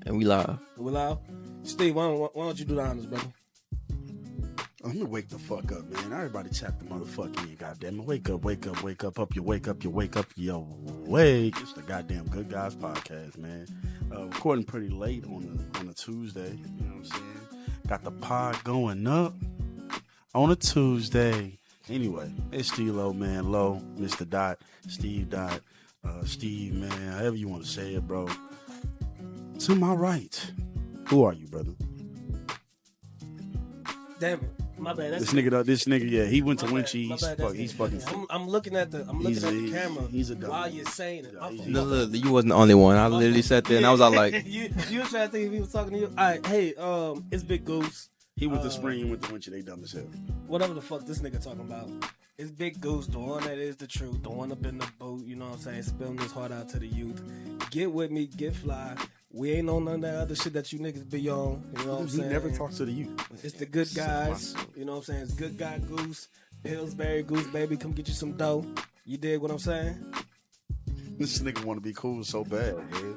And we live. We live? Steve, why don't you do the honors, brother? Let me wake the fuck up, man. Everybody tap the motherfucking in, goddamn it. Wake up, wake up, wake up, up you wake up, you wake up, you wake. It's the goddamn Good Guys podcast, man. Recording pretty late on a Tuesday, you know what I'm saying? Got the pod going up on a Tuesday. Anyway, it's Steelo, man, Low, Mr. Dot, Steve Dot, Steve, man, however you want to say it, bro. To my right, who are you, brother? Damn it. My bad. This nigga, yeah, he went to Winchy. He's fucking. I'm looking at the camera. He's a dumb. While you're saying it. No, you wasn't the only one. I literally sat there and I was all like, you was trying to think if he was talking to you. All right, hey, it's Big Goose. He went to Spring, he went to Winchy. They dumb as hell. Whatever the fuck this nigga talking about. It's Big Goose, the one that is the truth, the one up in the boat. You know what I'm saying? Spilling his heart out to the youth. Get with me, get fly. We ain't on none of that other shit that you niggas be on. You know what I'm saying? He never talks to the youth. It's the good guys. You know what I'm saying? It's good guy Goose. Pillsbury Goose, baby. Come get you some dough. You dig what I'm saying? This nigga want to be cool so bad, man.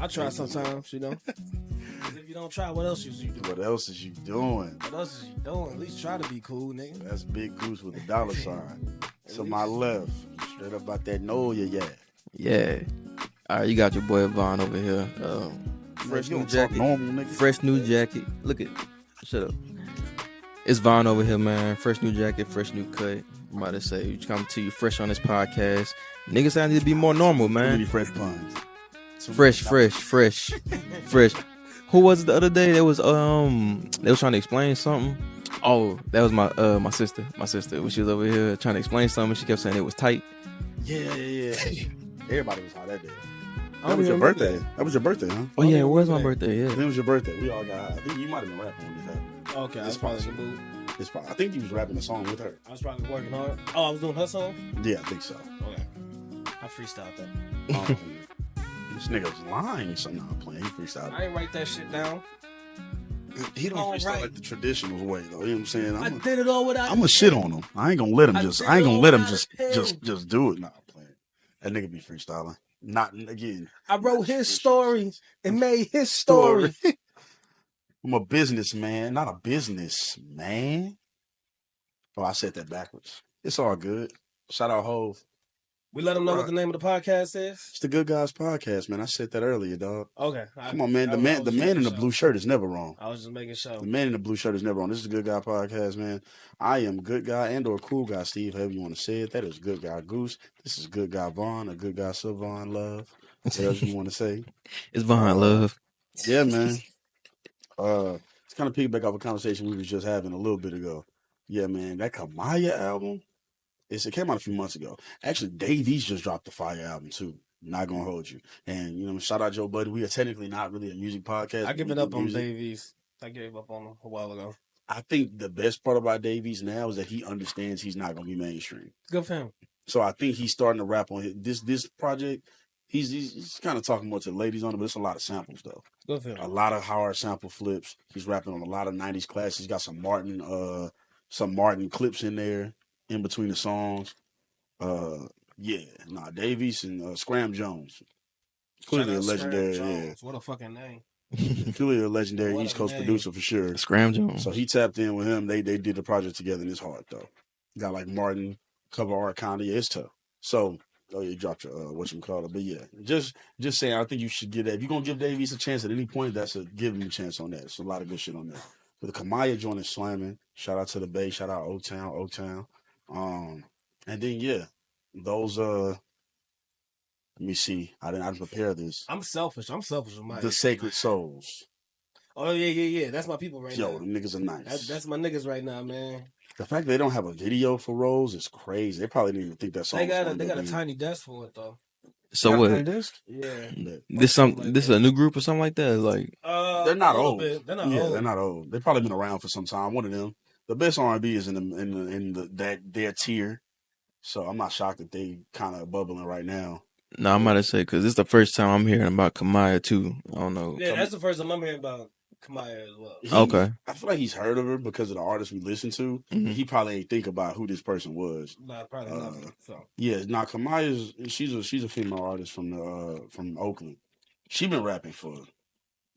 I try sometimes, you know. If you don't try, what else is you doing? What else is you doing? What else is you doing? At least try to be cool, nigga. That's Big Goose with a dollar sign. To my left. Straight up about that know ya, yeah. yeah. All right, you got your boy Vaughn over here. Fresh new jacket. Normal, nigga. Fresh new jacket. Look at, shut up. It's Vaughn over here, man. Fresh new jacket, fresh new cut. I'm about to say, you come to you fresh on this podcast. Niggas I need to be more normal, Too man. many fresh puns. Fresh. Who was it the other day? They was trying to explain something. Oh, that was my sister. My sister, when she was over here trying to explain something, she kept saying it was tight. Yeah. Everybody was hot that day. I That don't was your even birthday. remember That was your birthday, huh? Oh yeah, it was my that. birthday. It Yeah. was your birthday. We all got high. I think you might have been rapping when this happened. Okay, I was probably in the mood. I think you was rapping a song with her. I was probably working hard. Oh, I was doing her song? Yeah, I think so. Okay. I freestyled that. This nigga's lying, so I'm not playing. He freestyled. I ain't write that shit down. He don't All freestyle right. like the traditional way, though. You know what I'm saying? I did it all without. I'm gonna shit on him. I ain't gonna let him I just. did I ain't it gonna all let him without a just do it. Nah, I'm playing. That nigga be freestyling. Not again. I wrote his story and made his story. I'm a businessman, not a businessman. Oh, I said that backwards. It's all good. Shout out Hove. We let them know what the name of the podcast is. It's the Good Guys podcast, man. I said that earlier, dog. Okay. Come on, man. The man in the blue shirt is never wrong. I was just making sure. The man in the blue shirt is never wrong. This is the Good Guy podcast, man. I am Good Guy and or Cool Guy Steve, however you want to say it. That is Good Guy Goose. This is Good Guy Vaughn, or Good Guy Savon Love. Whatever you want to say. It's Vaughn Love. Yeah, man. It's kind of piggyback off a conversation we was just having a little bit ago. Yeah, man. That Kamaya album, it came out a few months ago. Actually, Dave East just dropped the fire album too. Not gonna hold you. And you know, shout out Joe Buddy. We are technically not really a music podcast. I give We it do up on music. Davies. I gave up on him a while ago. I think the best part about Davies now is that he understands he's not gonna be mainstream. Good for him. So I think he's starting to rap on this project. He's kind of talking more to the ladies on it, but it's a lot of samples though. Good for him. A lot of hard sample flips. He's rapping on a lot of 90s classics. He's got some Martin clips in there in between the songs. Davies and Scram Jones. Clearly a Shout out legendary, Scram yeah. Jones. What a fucking name. Clearly a legendary What East a Coast name. producer for sure. Scram Jones. So he tapped in with him. They did the project together and it's hard though. Got like Martin, cover art kinda. Yeah, it's tough. So you dropped your whatchamacallit. But yeah, just saying I think you should give that. If you're gonna give Davies a chance at any point, give him a chance on that. It's a lot of good shit on there. But the Kamaya joint is slamming. Shout out to the Bay, shout out O-Town. And then yeah, those let me see. I didn't prepare this. I'm selfish. with my The Sacred Souls. Oh yeah. That's my people right Yo, now. them niggas are nice. That's my niggas right now, man. The fact they don't have a video for Rose is crazy. They probably didn't even think that song. They got a tiny desk for it though. So what? Yeah. This is a new group or something like that? Like They're not a little old. bit. They're not Yeah, old. they're not old. They've probably been around for some time. One of them. The best R&B is their tier. So I'm not shocked that they kind of bubbling right now. no, I'm about to say because this is the first time I'm hearing about Kamaya too. I don't know. Yeah, that's the first time I'm hearing about Kamaya as well. Okay. I feel like he's heard of her because of the artists we listen to. Mhm. He probably ain't think about who this person was. Nah, probably not. So Yeah, Kamaya's she's a female artist from Oakland. She been rapping for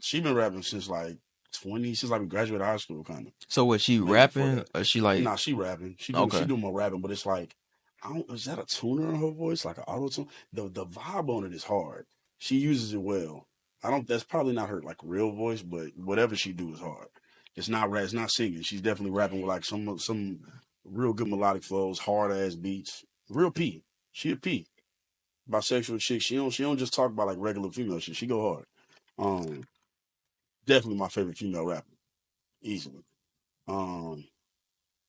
She been rapping since like 20, since like we graduated high school, kind of. So was she Maybe before rapping that. or she like Nah, she rapping. She okay? do more rapping, but it's like, I don't. Is that a tuner in her voice, like an auto tune? The vibe on it is hard. She uses it well. I don't. That's probably not her like real voice, but whatever she do is hard. It's not rap. It's not singing. She's definitely rapping with like some real good melodic flows, hard ass beats. Real P. She a P. Bisexual chick. She don't just talk about like regular female shit. She go hard. Definitely my favorite female rapper, easily. Um,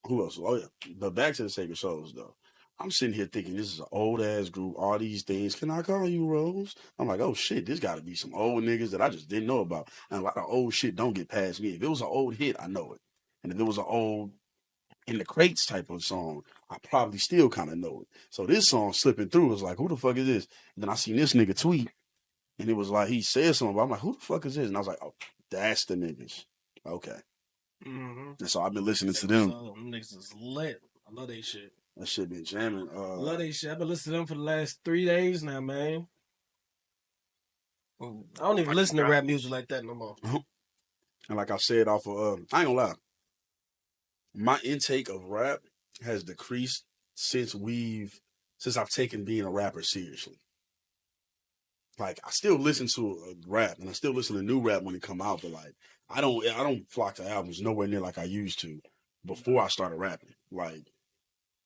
who else? Oh yeah, but back to the Sacred Souls though. I'm sitting here thinking this is an old ass group. All these things. Can I call you Rose? I'm like, oh shit, this got to be some old niggas that I just didn't know about. And a lot of old shit don't get past me. If it was an old hit, I know it. And if it was an old in the crates type of song, I probably still kind of know it. So this song slipping through was like, who the fuck is this? And then I seen this nigga tweet, and it was like he said something. But I'm like, who the fuck is this? And I was like, oh, that's the niggas. Okay. Mm-hmm. And so I've been listening to them. Them niggas is lit. I love they shit. That shit been jamming. Love they shit. I've been listening to them for the last 3 days now, man. I don't even listen to rap music like that no more. And like I said off of, I ain't gonna lie, my intake of rap has decreased since I've taken being a rapper seriously. Like I still listen to rap and I still listen to new rap when it come out, but like I don't flock to albums nowhere near like I used to before I started rapping. Like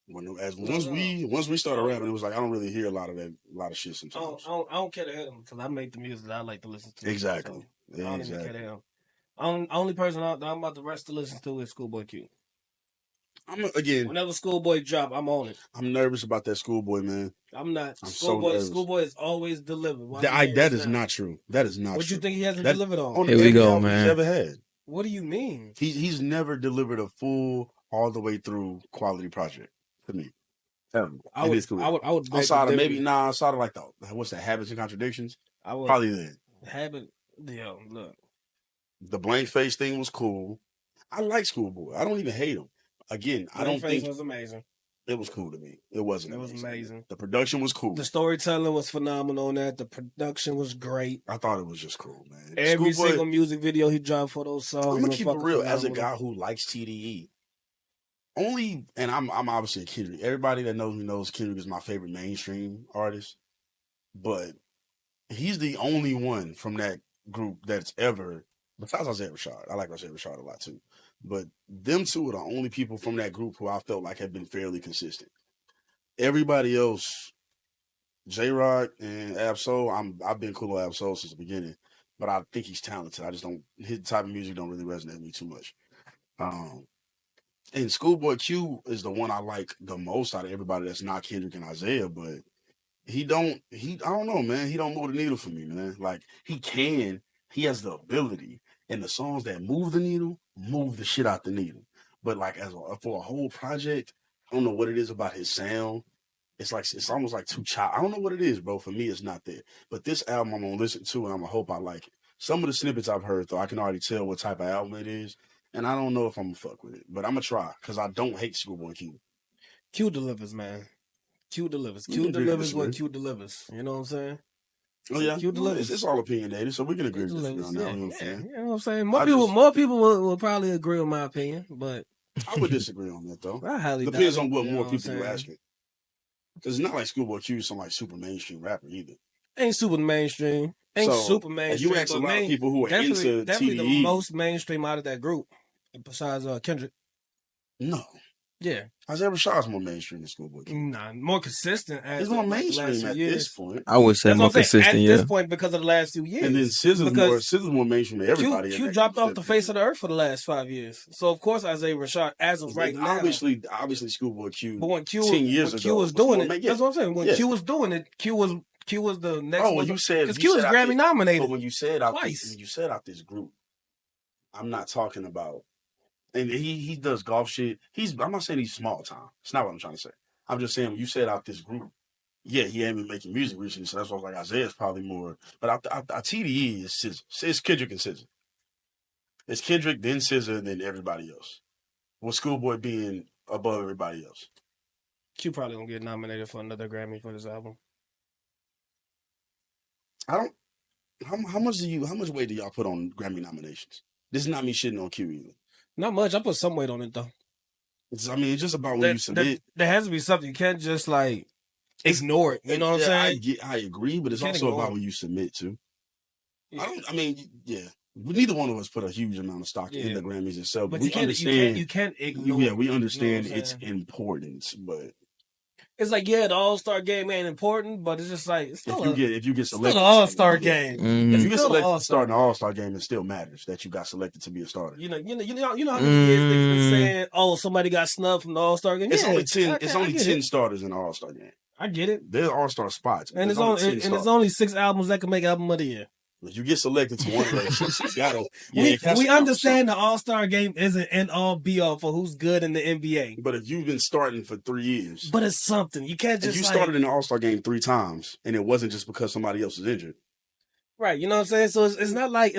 once we started rapping, it was like I don't really hear a lot of shit sometimes. I don't care to hear them because I make the music that I like to listen to. Exactly. So I don't even care to hear them. Only person I'm about the rest to listen to is Schoolboy Q. Whenever Schoolboy drop, I'm on it. I'm nervous about that Schoolboy, man. I'm not. Schoolboy is always delivered. That is not true. That is not what true. you think he hasn't delivered on? Here we go, man. He's ever had. What do you mean? He's never delivered a full, all the way through quality project for me. I would outside of like what's that, Habits and Contradictions? Probably then. Look. The Blank Face thing was cool. I like Schoolboy. I don't even hate him. Again, I don't think it was amazing. It was cool to me. It wasn't. It was amazing. The production was cool. The storytelling was phenomenal on that. The production was great. I thought it was just cool, man. Every single music video he dropped for those songs. I'm gonna keep it real. As a guy who likes TDE, and I'm obviously a Kendrick. Everybody that knows me knows Kendrick is my favorite mainstream artist, but he's the only one from that group that's ever, besides Isaiah Rashad. I like Isaiah Rashad a lot too. But them two are the only people from that group who I felt like have been fairly consistent. Everybody else, J-Rock and Ab-Soul, I've been cool with Ab-Soul since the beginning, but I think he's talented. I just don't, his type of music don't really resonate with me too much. And Schoolboy Q is the one I like the most out of everybody that's not Kendrick and Isaiah, but I don't know, man. He don't move the needle for me, man. Like, he has the ability, and the songs that move the needle, move the shit out the needle. But like for a whole project, I don't know what it is about his sound. It's almost like too choppy. I don't know what it is, bro. For me, it's not there. But this album I'm gonna listen to, and I'm gonna hope I like it. Some of the snippets I've heard, though, I can already tell what type of album it is, and I don't know if I'm gonna fuck with it. But I'm gonna try because I don't hate Schoolboy Q. Q delivers, man. Q delivers. Q delivers what Q delivers. You know what I'm saying? Oh yeah, it's all opinionated, so we can agree on that. You know what I'm saying? You know what I'm saying? More people will probably agree with my opinion, but I would disagree on that though. I highly depends on what more people you asking. Because it's not like Schoolboy Q is some like super mainstream rapper either. Ain't super mainstream. Super mainstream. You ask a lot of people who are into definitely TDE. The most mainstream out of that group, besides Kendrick. No. Yeah. Isaiah Rashad's more mainstream than Schoolboy Q. Nah, more consistent. He's more mainstream at this point. I would say more consistent, at this point because of the last 2 years. And then SZA's more mainstream than everybody. Q dropped off the face of the earth for the last 5 years. So of course Isaiah Rashad, as of right now, obviously Schoolboy Q. But when 10 years ago, Q was doing it, that's what I'm saying. When Q was doing it, Q was the next. Oh, when you said because Q was Grammy nominated. But when you said out twice, out this group, I'm not talking about. And he does golf shit. I'm not saying he's small time. It's not what I'm trying to say. I'm just saying when you said out this group, yeah, he ain't been making music recently, so that's why I was like Isaiah's probably more. But our TDE is SZA. It's Kendrick and SZA. It's Kendrick, then SZA, then everybody else. With Schoolboy being above everybody else. Q probably gonna get nominated for another Grammy for this album. How much weight do y'all put on Grammy nominations? This is not me shitting on Q either. Not much. I put some weight on it though. It's just about when you submit. There has to be something. You can't just like ignore it. You know what I'm saying? I agree, but it's also about when you submit too. Yeah. Neither one of us put a huge amount of stock in the Grammys itself, but we understand. You can't ignore. Yeah, we understand its importance, but it's like the All-Star game ain't important, but it's just like it's still if you get selected, the All-Star game. Mm-hmm. If you get selected to start an All-Star game, it still matters that you got selected to be a starter. You know how many years they've been saying, "Oh, somebody got snubbed from the All-Star game." It's only 10. It's only 10 starters in the All-Star game. I get it. There's All-Star spots, and it's only 6 albums that can make album of the year. If you get selected to one of those, you gotta. We understand the All-Star game isn't an all be all for who's good in the NBA. But if you've been starting for 3 years, but it's something you can't just. If you started in the All-Star game 3 times, and it wasn't just because somebody else was injured, right? You know what I'm saying? So it's not like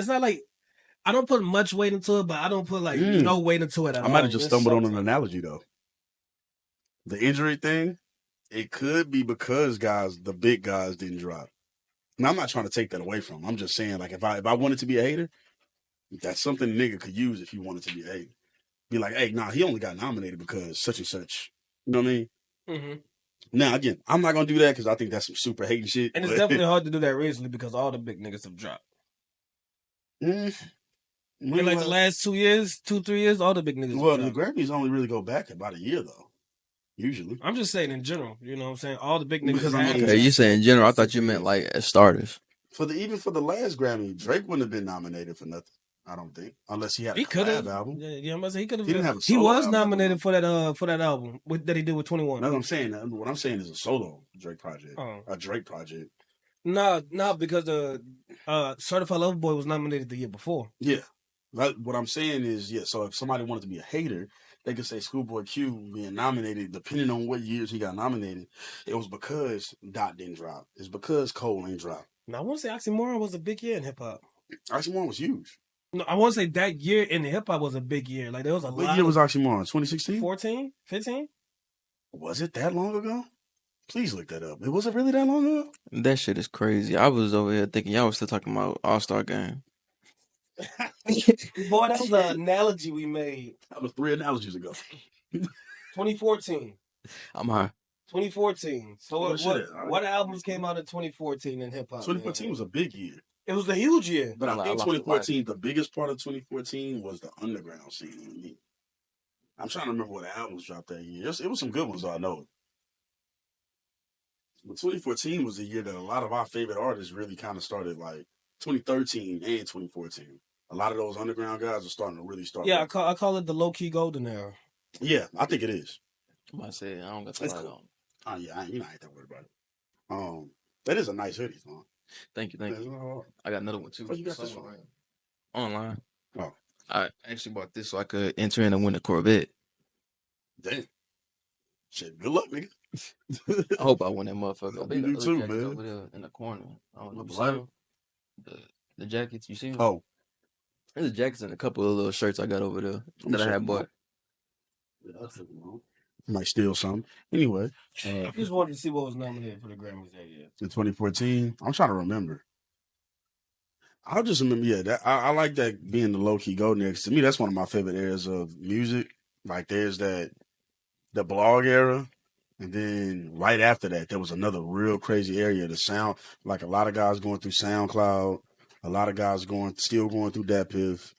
I don't put much weight into it, but I don't put no weight into it at all. I might have just stumbled on an analogy though. The injury thing, it could be because the big guys didn't drop. Now, I'm not trying to take that away from him. I'm just saying, like, if I wanted to be a hater, that's something a nigga could use if he wanted to be a hater. Be like, hey, he only got nominated because such and such. You know what I mean? Mm-hmm. Now, again, I'm not going to do that because I think that's some super hating shit. And it's definitely hard to do that recently because all the big niggas have dropped. In like the last 2 years, 2-3 years, all the big niggas have dropped. The Grammys only really go back about a year, though. Usually. I'm just saying in general. You know what I'm saying? All the big niggas. Okay, you say in general. I thought you meant like as starters. Even for the last Grammy, Drake wouldn't have been nominated for nothing. I don't think, unless he had a collab album. Yeah, I'm gonna say he could have. He didn't have a solo He was album. Nominated for that album that he did with 21. That's what I'm saying. What I'm saying is a solo Drake project, a Drake project. No, because the Certified Lover Boy was nominated the year before. Yeah, what I'm saying is So if somebody wanted to be a hater, they could say Schoolboy Q being nominated, depending on what years he got nominated, it was because Dot didn't drop. It's because Cole ain't dropped. Now, I want to say Oxymoron was a big year in hip-hop. Oxymoron was huge. No, I want to say that year in hip-hop was a big year. Like, there was a lot. What year was Oxymoron? 2016? 14? 15? Was it that long ago? Please look that up. Was it really that long ago? That shit is crazy. I was over here thinking y'all was still talking about All-Star game. Boy, that was an analogy we made. That was 3 analogies ago. 2014. I'm high. 2014. So what albums came out in 2014 in hip hop? 2014 was a big year. It was a huge year. But I think 2014, the biggest part of 2014 was the underground scene. I'm trying to remember what albums dropped that year. It was some good ones, I know. But 2014 was the year that a lot of our favorite artists really kind of started, like 2013 and 2014. A lot of those underground guys are starting to really start. Yeah, I call it the low-key golden era. Yeah, I think it is. I say I don't got the light on. Oh yeah, I ain't that worried about it. That is a nice hoodie, man. Thank you. I got another one too. Oh, you got this one? Online. Oh, I actually bought this so I could enter in and win a Corvette. Damn. Shit, good luck, nigga. I hope I win that motherfucker. You do too, man. Over there in the corner. I don't know. The jackets, you see them? Oh. There's the jackets and a couple of little shirts I got over there that I had bought. Might steal some. Anyway. I just wanted to see what was nominated for the Grammys that year. In 2014? I'm trying to remember. I'll just remember, I like that being the low-key go next. To me, that's one of my favorite eras of music. Like, there's the blog era. And then right after that, there was another real crazy area. The sound, like a lot of guys going through SoundCloud. A lot of guys still going through DatPiff.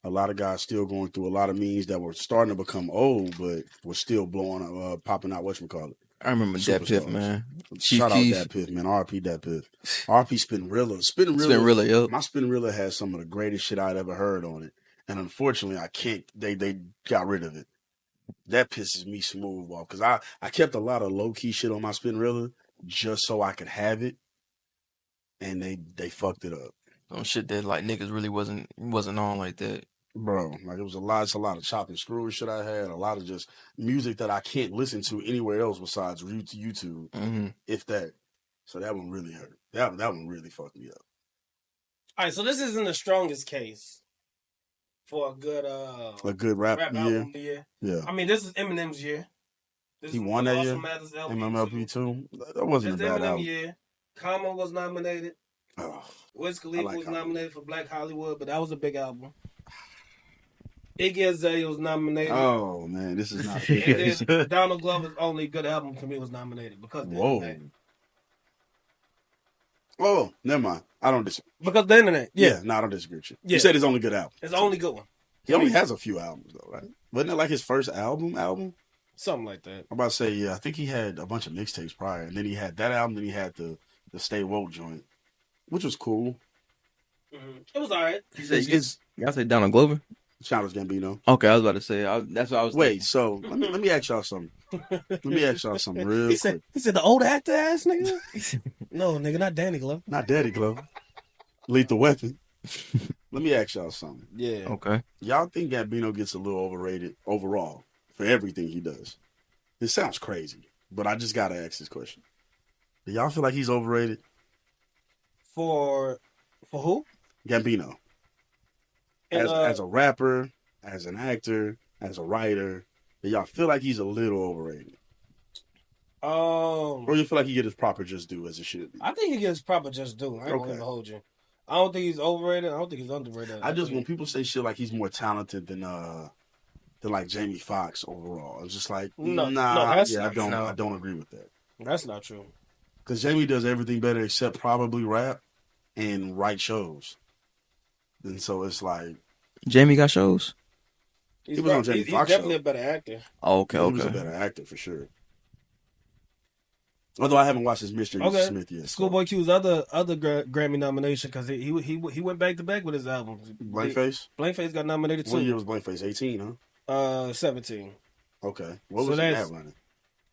A lot of guys still going through a lot of memes that were starting to become old, but were still popping out, whatchamacallit. I remember DatPiff, man. Shout out DatPiff, man. RP DatPiff. RP Spinrilla. Spinrilla, yo. My Spinrilla has some of the greatest shit I'd ever heard on it. And unfortunately, I can't, they got rid of it. That pisses me smooth off. Because I kept a lot of low-key shit on my Spinrilla just so I could have it. And they fucked it up. On shit that like niggas really wasn't on like that. Bro, like it's a lot of chop and screw shit I had, a lot of just music that I can't listen to anywhere else besides YouTube, if that. So that one really hurt. That one really fucked me up. All right, so this isn't the strongest case for a good rap album year. Yeah. I mean, this is Eminem's year. He won that year. MMLP too. That wasn't a bad album. Eminem year. Common was nominated. Oh, Wiz Khalifa like was Hollywood. nominated for Black Hollywood, but that was a big album. Iggy Azalea was nominated. Oh man, this is not a good And case. then Donald Glover's only good album to me was nominated because of the Whoa. internet. Oh, never mind. I don't disagree. Because of the internet. Yeah. No, I don't disagree with you. Yeah. You said his only good album. It's the only good one. He only has a few albums though, right? Wasn't it like his first album? Something like that. I'm about to say, yeah, I think he had a bunch of mixtapes prior, and then he had that album, then he had the Stay Woke joint, which was cool. Mm-hmm. It was alright. Y'all say Donald Glover? Childish Gambino. Okay, I was about to say. That's what I was. Wait, so let me ask y'all something. Let me ask y'all something real quick. He said the old actor ass nigga. No, nigga, not Danny Glover. Not Daddy Glover. Lethal Weapon. Let me ask y'all something. Yeah. Okay. Y'all think Gambino gets a little overrated overall for everything he does? It sounds crazy, but I just gotta ask this question. Do y'all feel like he's overrated? For who? Gambino. As a rapper, as an actor, as a writer, do y'all feel like he's a little overrated? Or you feel like he get his proper just due as it should be? I think he gets proper just due. I ain't gonna even hold you. I don't think he's overrated. I don't think he's underrated. When people say shit like he's more talented than like Jamie Foxx overall, it's just like I don't agree with that. That's not true. Because Jamie does everything better except probably rap and write shows. And so it's like Jamie got shows. He was on Jamie Foxx He's definitely show. a better actor. Oh, okay. He was a better actor for sure. Although I haven't watched his Mystery Smith yet. Schoolboy Q's other Grammy nomination because he went back to back with his albums. Blankface got nominated too. What year was Blankface? 18, huh? 17. Okay. What was that running?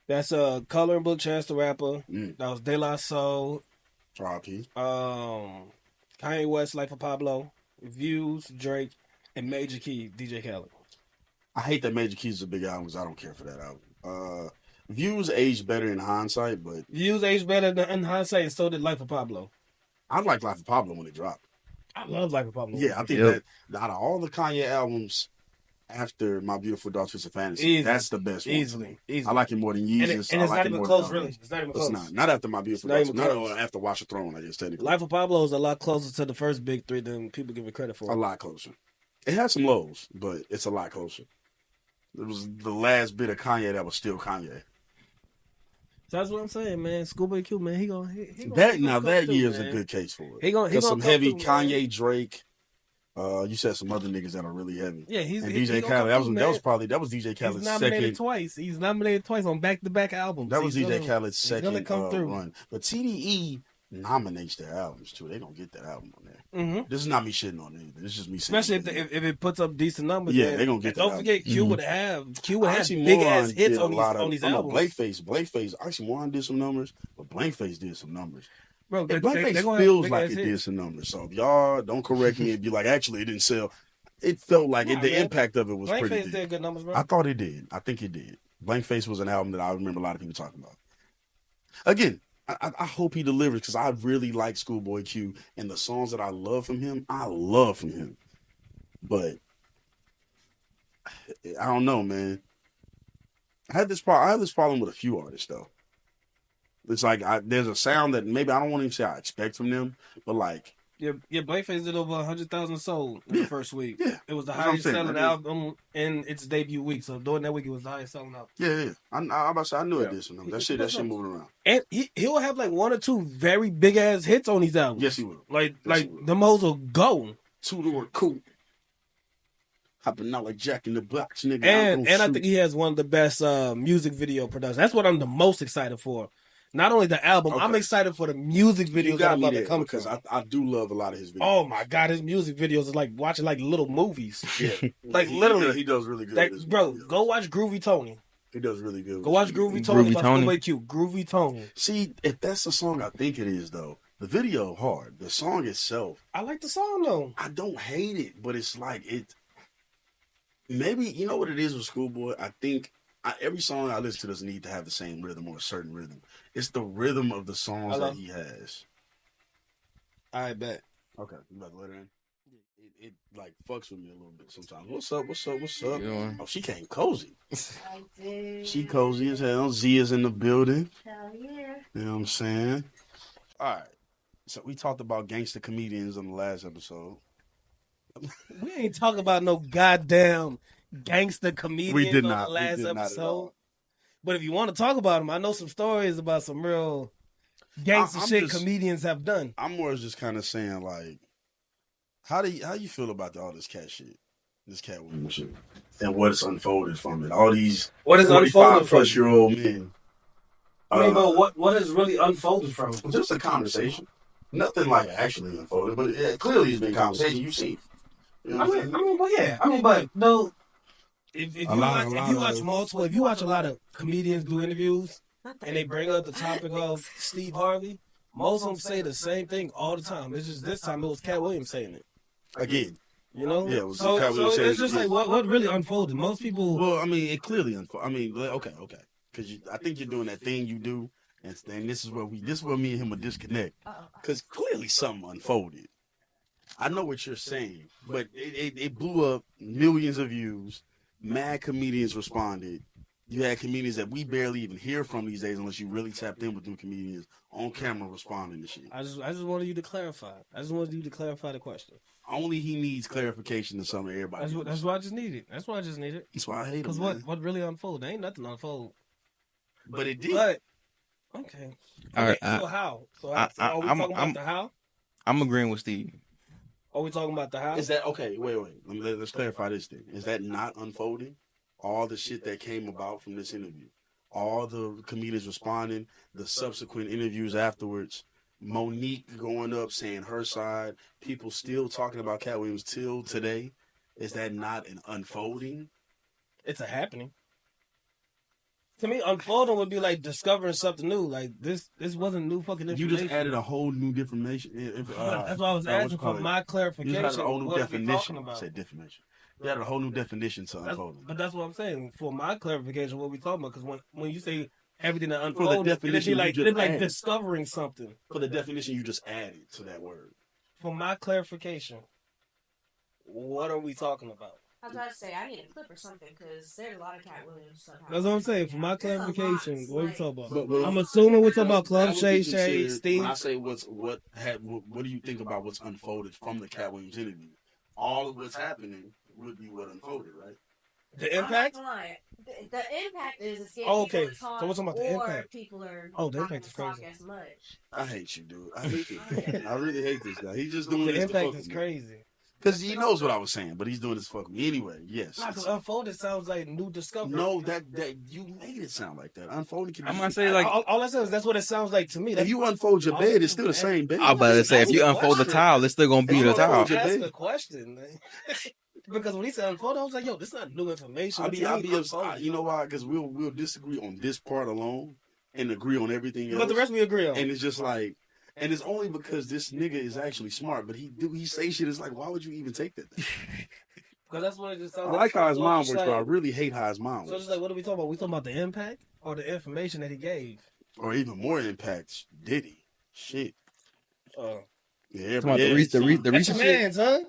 That's Color and Book, Chance the Rapper. That was De La Soul. R.I.P. Kanye West, Life of Pablo. Views, Drake, and Major Key, DJ Khaled. I hate that Major Keys is a big album because I don't care for that album. Views aged better in hindsight, but Views aged better in hindsight, and so did Life of Pablo. I like Life of Pablo when it dropped. I love Life of Pablo. Yeah, I think that out of all the Kanye albums after My Beautiful Dark Twisted Fantasy, that's the best one. Easily. I like it more than Yeezus. And it's not even close, really. It's not even close. It's not after My Beautiful Dark Twisted. Not after Watch the Throne, I guess, technically. Life of Pablo is a lot closer to the first big three than people give it credit for. A lot closer. It had some lows, but it's a lot closer. It was the last bit of Kanye that was still Kanye. So that's what I'm saying, man. Schoolboy Q, man, that year is a good case for it. He gonna some heavy through, Kanye, man. Drake. You said some other niggas that are really heavy. Yeah, and DJ Khaled. That was DJ Khaled's He's nominated second. Twice. He's nominated twice on back-to-back albums. That was DJ Khaled's second through. run. But TDE nominates their albums too. They don't get that album on there. Mm-hmm. This is not me shitting on it. This is just me saying. Especially if it puts up decent numbers. Yeah, they gonna get that. Don't forget, Q would have big ass hits on these albums. Blankface. Oxymoron did some numbers, but Blankface did some numbers. Bro, Blankface feels like it did some numbers. So if y'all don't correct me and be like, actually, it didn't sell. It felt like the impact of it was pretty big. Blankface did good numbers, bro. I thought it did. I think it did. Blankface was an album that I remember a lot of people talking about. Again, I hope he delivers because I really like Schoolboy Q and the songs that I love from him. But I don't know, man. I had this problem with a few artists though. It's like there's a sound that maybe I don't want to even say I expect from them, but like Blankface did over 100,000 sold in the first week. Yeah, it was the highest selling album in its debut week. So during that week, it was the highest selling album. Yeah. I'm about to say I knew it did some numbers. That shit moving around. And he'll have like one or two very big ass hits on these albums. Yes, he will. Like them hoes will go. Two-door coupe. Hopping out like Jack in the Box, nigga. And I think he has one of the best music video productions. That's what I'm the most excited for. Not only the album, I'm excited for the music videos that I'm about to come because I do love a lot of his videos. Oh my god, his music videos is like watching like little movies. Yeah, like literally, he does really good. Bro, go watch Groovy Tony. He does really good. Go watch Groovy Tony. Groovy Tony. See, if that's the song I think it is, though, the video hard. The song itself, I like the song though. I don't hate it, but it's like it. Maybe you know what it is with Schoolboy. I think. Every song I listen to doesn't need to have the same rhythm or a certain rhythm. It's the rhythm of the songs that he has. I bet. Okay, you about to let her in? It like fucks with me a little bit sometimes. What's up? Yeah. Oh, she came cozy. I did. She cozy as hell. Z is in the building. Hell yeah. You know what I'm saying? All right. So we talked about gangster comedians on the last episode. We ain't talking about no goddamn gangster comedians We did on not. the We last did not at episode. all. But if you want to talk about them, I know some stories about some real gangster I'm shit just- comedians have done. I'm more just kind of saying like, how you feel about all this cat shit, this cat woman shit, and what's unfolded from it? All these What is unfolded from? 45-plus-year-old men. I mean, but what is really unfolded from? Just a conversation. Nothing like actually unfolded, but it clearly has been conversation. You see, you know what I'm saying? But no. If you A watch a lot of comedians do interviews and they bring up the topic of Steve Harvey, most of them say the same thing all the time. It's just this time it was Cat Williams saying it. Again, You know? Yeah, it was so Cat Williams saying it's just it. like what really unfolded. Most people well, I mean, it clearly unfolded. I mean, okay, because I think you're doing that thing you do, and this is where me and him will disconnect, because clearly something unfolded. I know what you're saying, but it blew up, millions of views. Mad comedians responded. You had comedians that we barely even hear from these days, unless you really tapped in with them comedians on camera responding to shit. I just wanted you to clarify. I just wanted you to clarify the question. Only he needs clarification to some of everybody. That's what I just needed. That's what I just needed. That's why I hate him. Because what really unfolded? There ain't nothing unfold. But it did. But okay. All right, So how? So are we talking about the how? I'm agreeing with Steve. Are we talking about the how? Is that okay? Wait. Let's clarify this thing. Is that not unfolding? All the shit that came about from this interview, all the comedians responding, the subsequent interviews afterwards, Monique going up saying her side, people still talking about Cat Williams till today. Is that not an unfolding? It's a happening. To me, unfolding would be like discovering something new. Like this wasn't new fucking You information. just added a whole new definition. That's why I was asking for my You clarification. just added a whole new What are we definition. talking about? Said definition. You added a whole new definition to unfolding. But that's what I'm saying. For my clarification, what we talking about? Because when you say everything that For the unfolded, definition it'd you be just like added. discovering something. For the definition you just added to that word. For my clarification, what are we talking about? I was about to say, I need a clip or something, because there's a lot of Cat Williams stuff. That's what I'm saying. For my There's a lot, clarification, what are we like- talking about? But- I'm assuming we're talking about Club That would Shay be Shay, considered- Steve. When I say what do you think about what's unfolded from the Cat Williams interview? All of what's happening would be what unfolded, right? The impact? I'm not gonna lie. The impact is it's getting Oh, okay. people to talk, So we're talking about the or impact. people are Oh, the not impact is gonna talk crazy. as much. I hate you, dude. I hate this. I really hate this guy. He's just doing The this impact is crazy. Because he knows what I was saying, but he's doing this for me anyway. Yes. Nah, 'cause unfolded sounds like new discovery. No, that you made it sound like that. Unfolding can be. I'm gonna say like all I said is that's what it sounds like to me. if you unfold your bed, it's still the same bed. I'm about to say, if you unfold the towel, it's still gonna be the towel. That's the question. Because when he said unfold, I was like, yo, this is not new information. I'll What do be you mean upset. unfold? You know why? Because we'll disagree on this part alone and agree on everything else. But the rest we agree on. And it's just like, and it's only because this nigga is actually smart, but he say shit. It's like, why would you even take that? Because that's what it just I sounds like how his So mom it's works, like- but I really hate how his mom So works. it's like, what are we talking about? We talking about the impact or the information that he gave? Or even more impacts, Diddy. Shit. Uh, Yeah, Talking about the that's recent your shit. man's, huh?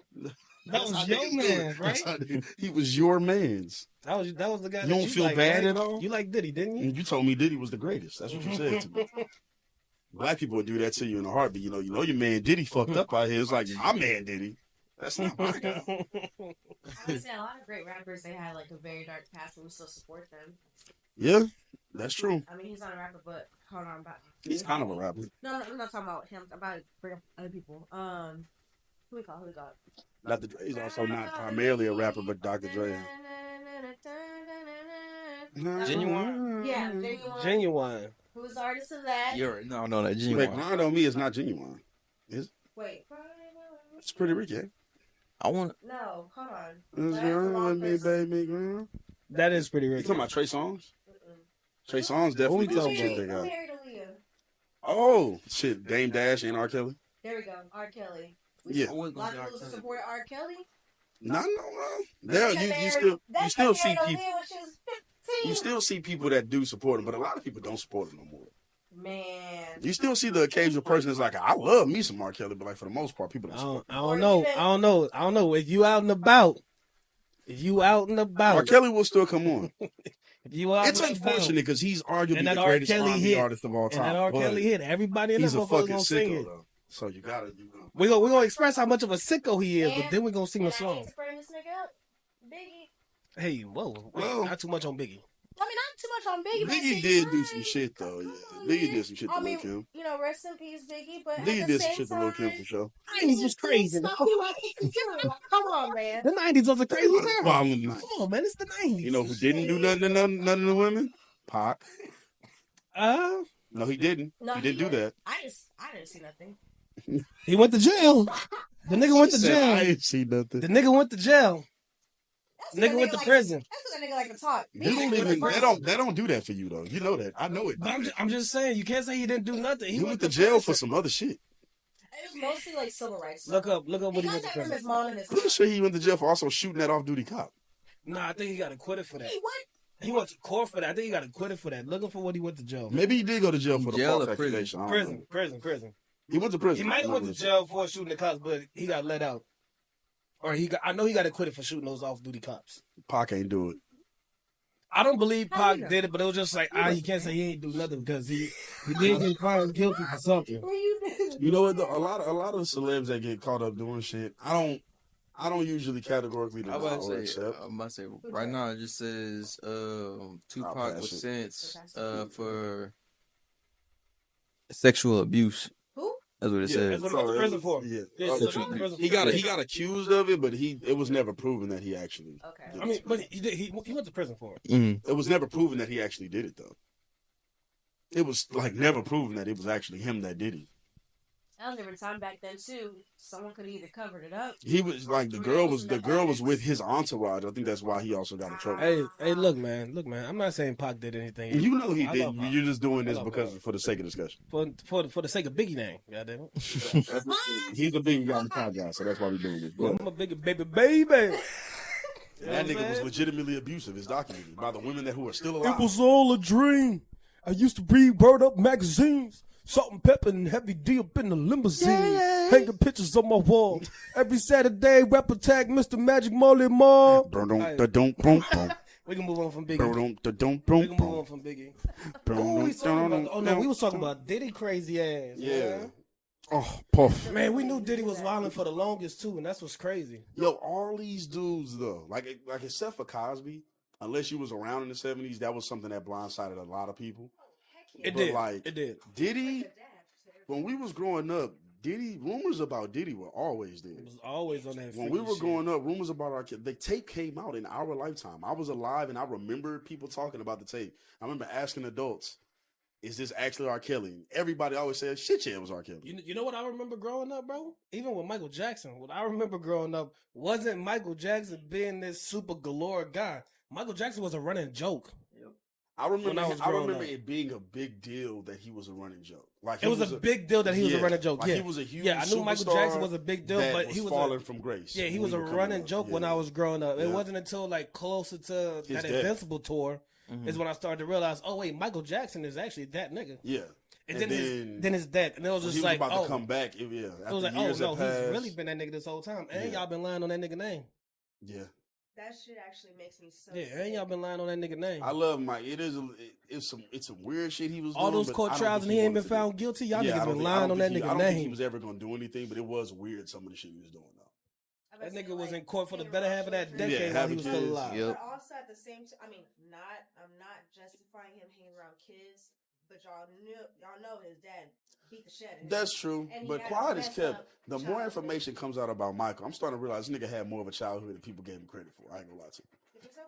That That's was how your niggas do man's, it. right? That's how he was your man's. That was the guy. You that don't feel like, bad right? at all? You like Diddy, didn't you? And you told me Diddy was the greatest. That's what you said to me. Black people would do that to you in a heartbeat. You know your man Diddy fucked up out here. It's like, my man Diddy. That's not my guy. I would say a lot of great rappers, they had like a very dark past, but we still support them. Yeah, that's true. I mean, he's not a rapper, but hold on, about He's kind of a rapper. no, I'm not talking about him. I'm about to bring up other people. Who we call? Dr. Dre is also not primarily a rapper, but Dr. Dre. Genuine? Yeah, Genuine. Genuine. Who's the artist of that? You're no, that Wait, genuine. grind on me is not genuine. Wait. It's pretty Ricky. I want. No, hold on. It's That's the grind wrong with me, person. baby, grind. That is pretty You rich. talking about Trey Songz? Mm-mm. Trey Songz definitely Who we did some talking shit about? they Who got. married Aaliyah? Oh, shit. Dame Dash and R. Kelly? There we go. R. Kelly. Yeah. A lot of people supported R. Kelly. No. There, you still see people. When she was 15. You still see people that do support him, but a lot of people don't support him no more. Man. You still see the occasional person that's like, I love me some R. Kelly, but like for the most part, people don't support him. I don't know. If you out and about, R. Kelly will still come on. if you out It's and about, unfortunate because he's arguably And that the R. greatest Kelly R&B hit. artist of all and time. that R. but Kelly hit, everybody in he's that a motherfucker fucking gonna sing sicko, it. though. So you gotta. We gonna express how much of a sicko he is, but then we gonna sing the And I song. hate to bring this nigga up, Biggie. Hey, whoa, Well- not too much on Biggie. I mean, not too much on Biggie. but Biggie at the did same do time, some shit though. Yeah, come on, Biggie man. did some shit to I Lil' mean, Kim. you know, rest in peace, Biggie. But Biggie at the did some same shit to time, Lil' Kim for sure. 90s was crazy. Come on, man. The 90s was a crazy Well, time. I'm in the 90s. Come on, man, it's the 90s. You know who didn't do nothing to none of the women? Pac. No, he didn't. No, he didn't do that. I didn't see nothing. he went to jail. The nigga went to She said, jail. I ain't see nothing. The nigga went to jail. That's Nigga went to prison. That's what that nigga like to talk. They don't do that for you though. You know that. I know it. But I'm just saying, you can't say he didn't do nothing. He went to jail for prison. some other shit. It was mostly like civil rights. Look up what he He went got to that from his prison. mom and his Pretty sure he went to jail for also shooting that off-duty cop. Nah, I think he got acquitted for that. Hey, what? He went to court for that. I think he got acquitted for that. Looking for what he went to jail. Maybe he did go to jail for the Jail false or prison? accusation. I don't know. Prison. He went to prison. He might have went to jail for shooting the cops, but he got let out. Or I know he got acquitted for shooting those off-duty cops. Pac ain't do it. I don't believe How Pac you know? did it, but it was just like, you can't say he ain't do nothing because he did get found guilty for something. What you did? You know what? Though? A lot of celebs that get caught up doing shit. I don't usually categorically deny or accept. I'm about to say, right now it just says Tupac pass was it. sentenced for sexual abuse. Who? That's what it Yeah, says. that's what he went to prison for. Yeah. Yeah, Uh, that's what he went to prison he for. got accused of it, but it was never proven that he actually. Okay. did I mean, it. but he went to prison for it. It was never proven that he actually did it though. It was like never proven that it was actually him that did it. That was a different time back then too. Someone could have either covered it up. He was like the girl was with his entourage. I think that's why he also got in trouble. Hey, look, man. I'm not saying Pac did anything. You know he I did. love Pac. You're just doing I this love because Pac. for the sake of discussion. For the sake of Biggie name, goddamn it. He's a big guy on the podcast, so that's why we're doing this. But I'm a big baby. that nigga was legitimately abusive. It's documented by the women who are still alive. It was all a dream. I used to read Word Up magazines. Salt and pepper and heavy D up in the limousine. Hanging pictures on my wall. Every Saturday, rapper tag Mr. Magic Molly Mall. We can move on from Biggie. We can move on from Biggie. We was talking about Diddy crazy ass. Yeah. Man. Oh, Puff. Man, we knew Diddy was wilding for the longest too, and that's what's crazy. Yo, all these dudes though, like except for Cosby, unless you was around in the 70s, that was something that blindsided a lot of people. It But, did. like, It did. Diddy, when we was growing up, rumors about Diddy were always there. It was always on that. When we were growing up, rumors about our kid, the tape came out in our lifetime. I was alive and I remember people talking about the tape. I remember asking adults, is this actually R. Kelly? Everybody always said, shit, yeah, it was R. Kelly. You know what I remember growing up, bro? Even with Michael Jackson, what I remember growing up wasn't Michael Jackson being this super galore guy. Michael Jackson was a running joke. I remember up. it being a big deal that he was a running joke. Like It was a big deal that he was a running joke. Like Yeah, he was a huge I knew Michael superstar Jackson was a big deal, that but he was falling from grace. Yeah, he when was we a were coming running up. joke when Yeah. I was growing up. It Yeah. wasn't until like closer to His that death. Invincible tour is when I started to realize, oh wait, Michael Jackson is actually that nigga. Yeah. And then his death, and it was when just he was like, about oh, to come back. It was like, oh years no, had passed, he's really been that nigga this whole time, and Yeah. y'all been lying on that nigga name. Yeah. That shit actually makes me so Yeah, and y'all been lying on that nigga name. I love Mike. It's some weird shit he was All doing. those but court I don't trials think and he ain't been wanted to do. found guilty. Y'all Yeah, I niggas don't been think- I lying don't on that think he- nigga I don't think he name. was ever gonna do anything, but it was weird some of the shit he was doing though. That nigga was in court for the better half of that decade Yeah, while he having was still kids. alive. Yep. But also at the same time, I'm not justifying him hanging around kids, but y'all know his dad beat the shit out of him. That's true, And he but had quiet a is messed kept. up The more childhood. information comes out about Michael, I'm starting to realize this nigga had more of a childhood than people gave him credit for. I ain't gonna lie to you. You think so?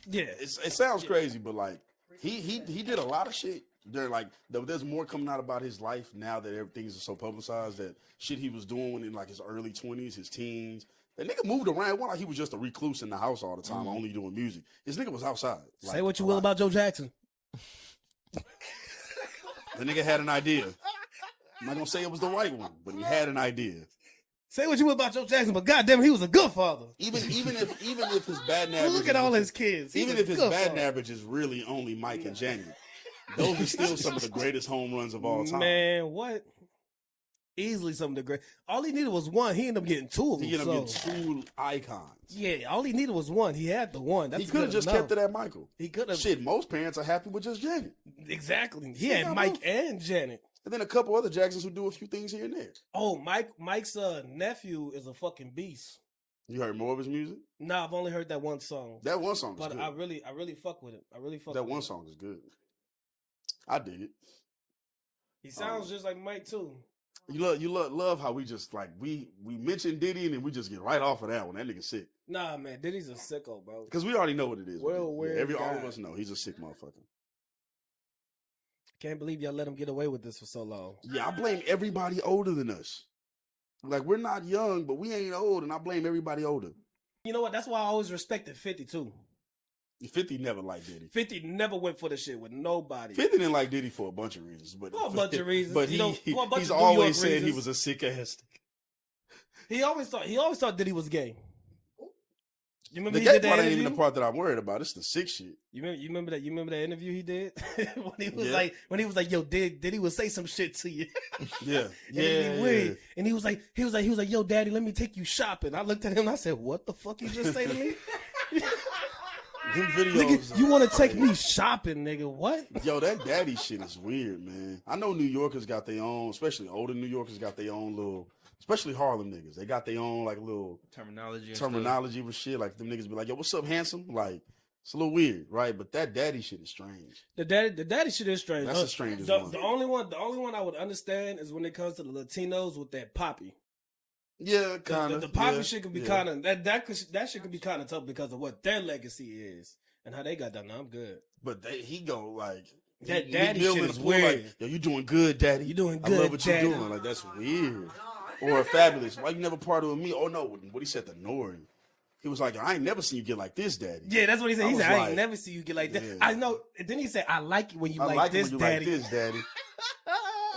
Yeah, It sounds crazy, but like he did a lot of shit. There's more coming out about his life now that everything's so publicized. That shit he was doing when in like his early 20s, his teens. That nigga moved around. It wasn't like he was just a recluse in the house all the time, only doing music. This nigga was outside. say like, what you a will lot. about Joe Jackson. The nigga had an idea. I'm not gonna say it was the right one, but he had an idea. Say what you will about Joe Jackson, but goddamn, he was a good father. Even if his batting average, Look at all his kids. He's Even a if his good batting father. average is really only Mike and Janet, those are still some of the greatest home runs of all time. Man, what? Easily some of the great. All he needed was one. He ended up getting two of them. He ended up so. getting two icons. Yeah, all he needed was one. He had the one. That's He could have good just enough. kept it at Michael. He could have. Shit, most parents are happy with just Janet. Exactly. He Yeah, had bro. Mike and Janet. And then a couple other Jacksons who do a few things here and there. Oh, Mike's nephew is a fucking beast. You heard more of his music? Nah, I've only heard that one song. That one song is But good. I really fuck with it. I really fuck that with one it. song is good. I dig it. He sounds just like Mike too. You love how we just like we mention Diddy and then we just get right off of that one. That nigga sick. Nah, man, Diddy's a sicko, bro. Because we already know what it is. Well, weird all of guy. us know he's a sick motherfucker. Can't believe y'all let him get away with this for so long. Yeah, I blame everybody older than us. Like, we're not young, but we ain't old, and I blame everybody older. You know what? That's why I always respected 50 too. 50 never liked Diddy. 50 never went for the shit with nobody. 50 didn't like Diddy for a bunch of reasons. But For a bunch of reasons. But You know, for a bunch he's of New always York said he reasons. was a sick ass. He always thought Diddy was gay. You remember The he gay did that part ain't interview? even the part that I'm worried about. It's the sick shit. You remember that interview he did when he was Yeah. like, yo, Diddy would say some shit to you. Yeah. And he was like, yo, daddy, let me take you shopping. I looked at him and I said, what the fuck you just say to me? Them videos. Nigga, you want to take me shopping, nigga? What? Yo, that daddy shit is weird, man. I know New Yorkers got their own, especially older New Yorkers got their own little, especially Harlem niggas. They got their own like little terminology with shit. Like them niggas be like, yo, what's up, handsome? Like, it's a little weird, right? But that daddy shit is strange. The daddy shit is strange. That's the strangest the, one. The only one I would understand is when it comes to the Latinos with that poppy. Yeah, kind of. The poppy shit can be kind of that shit can be kind of tough because of what their legacy is and how they got done. Now I'm good. But he go like That he daddy building shit is the pool weird. Like, yo, you doing good, daddy. You doing I good, love what daddy. you doing. Like that's weird. Or fabulous. Why you never party with me? Oh no, what he said to Nori. He was like, I ain't never seen you get like this, daddy. Yeah, that's what he said. He I said, was I ain't like, never see you get like that. yeah. I know. And then he said, I like it when you I like it this, when you daddy. like this, daddy.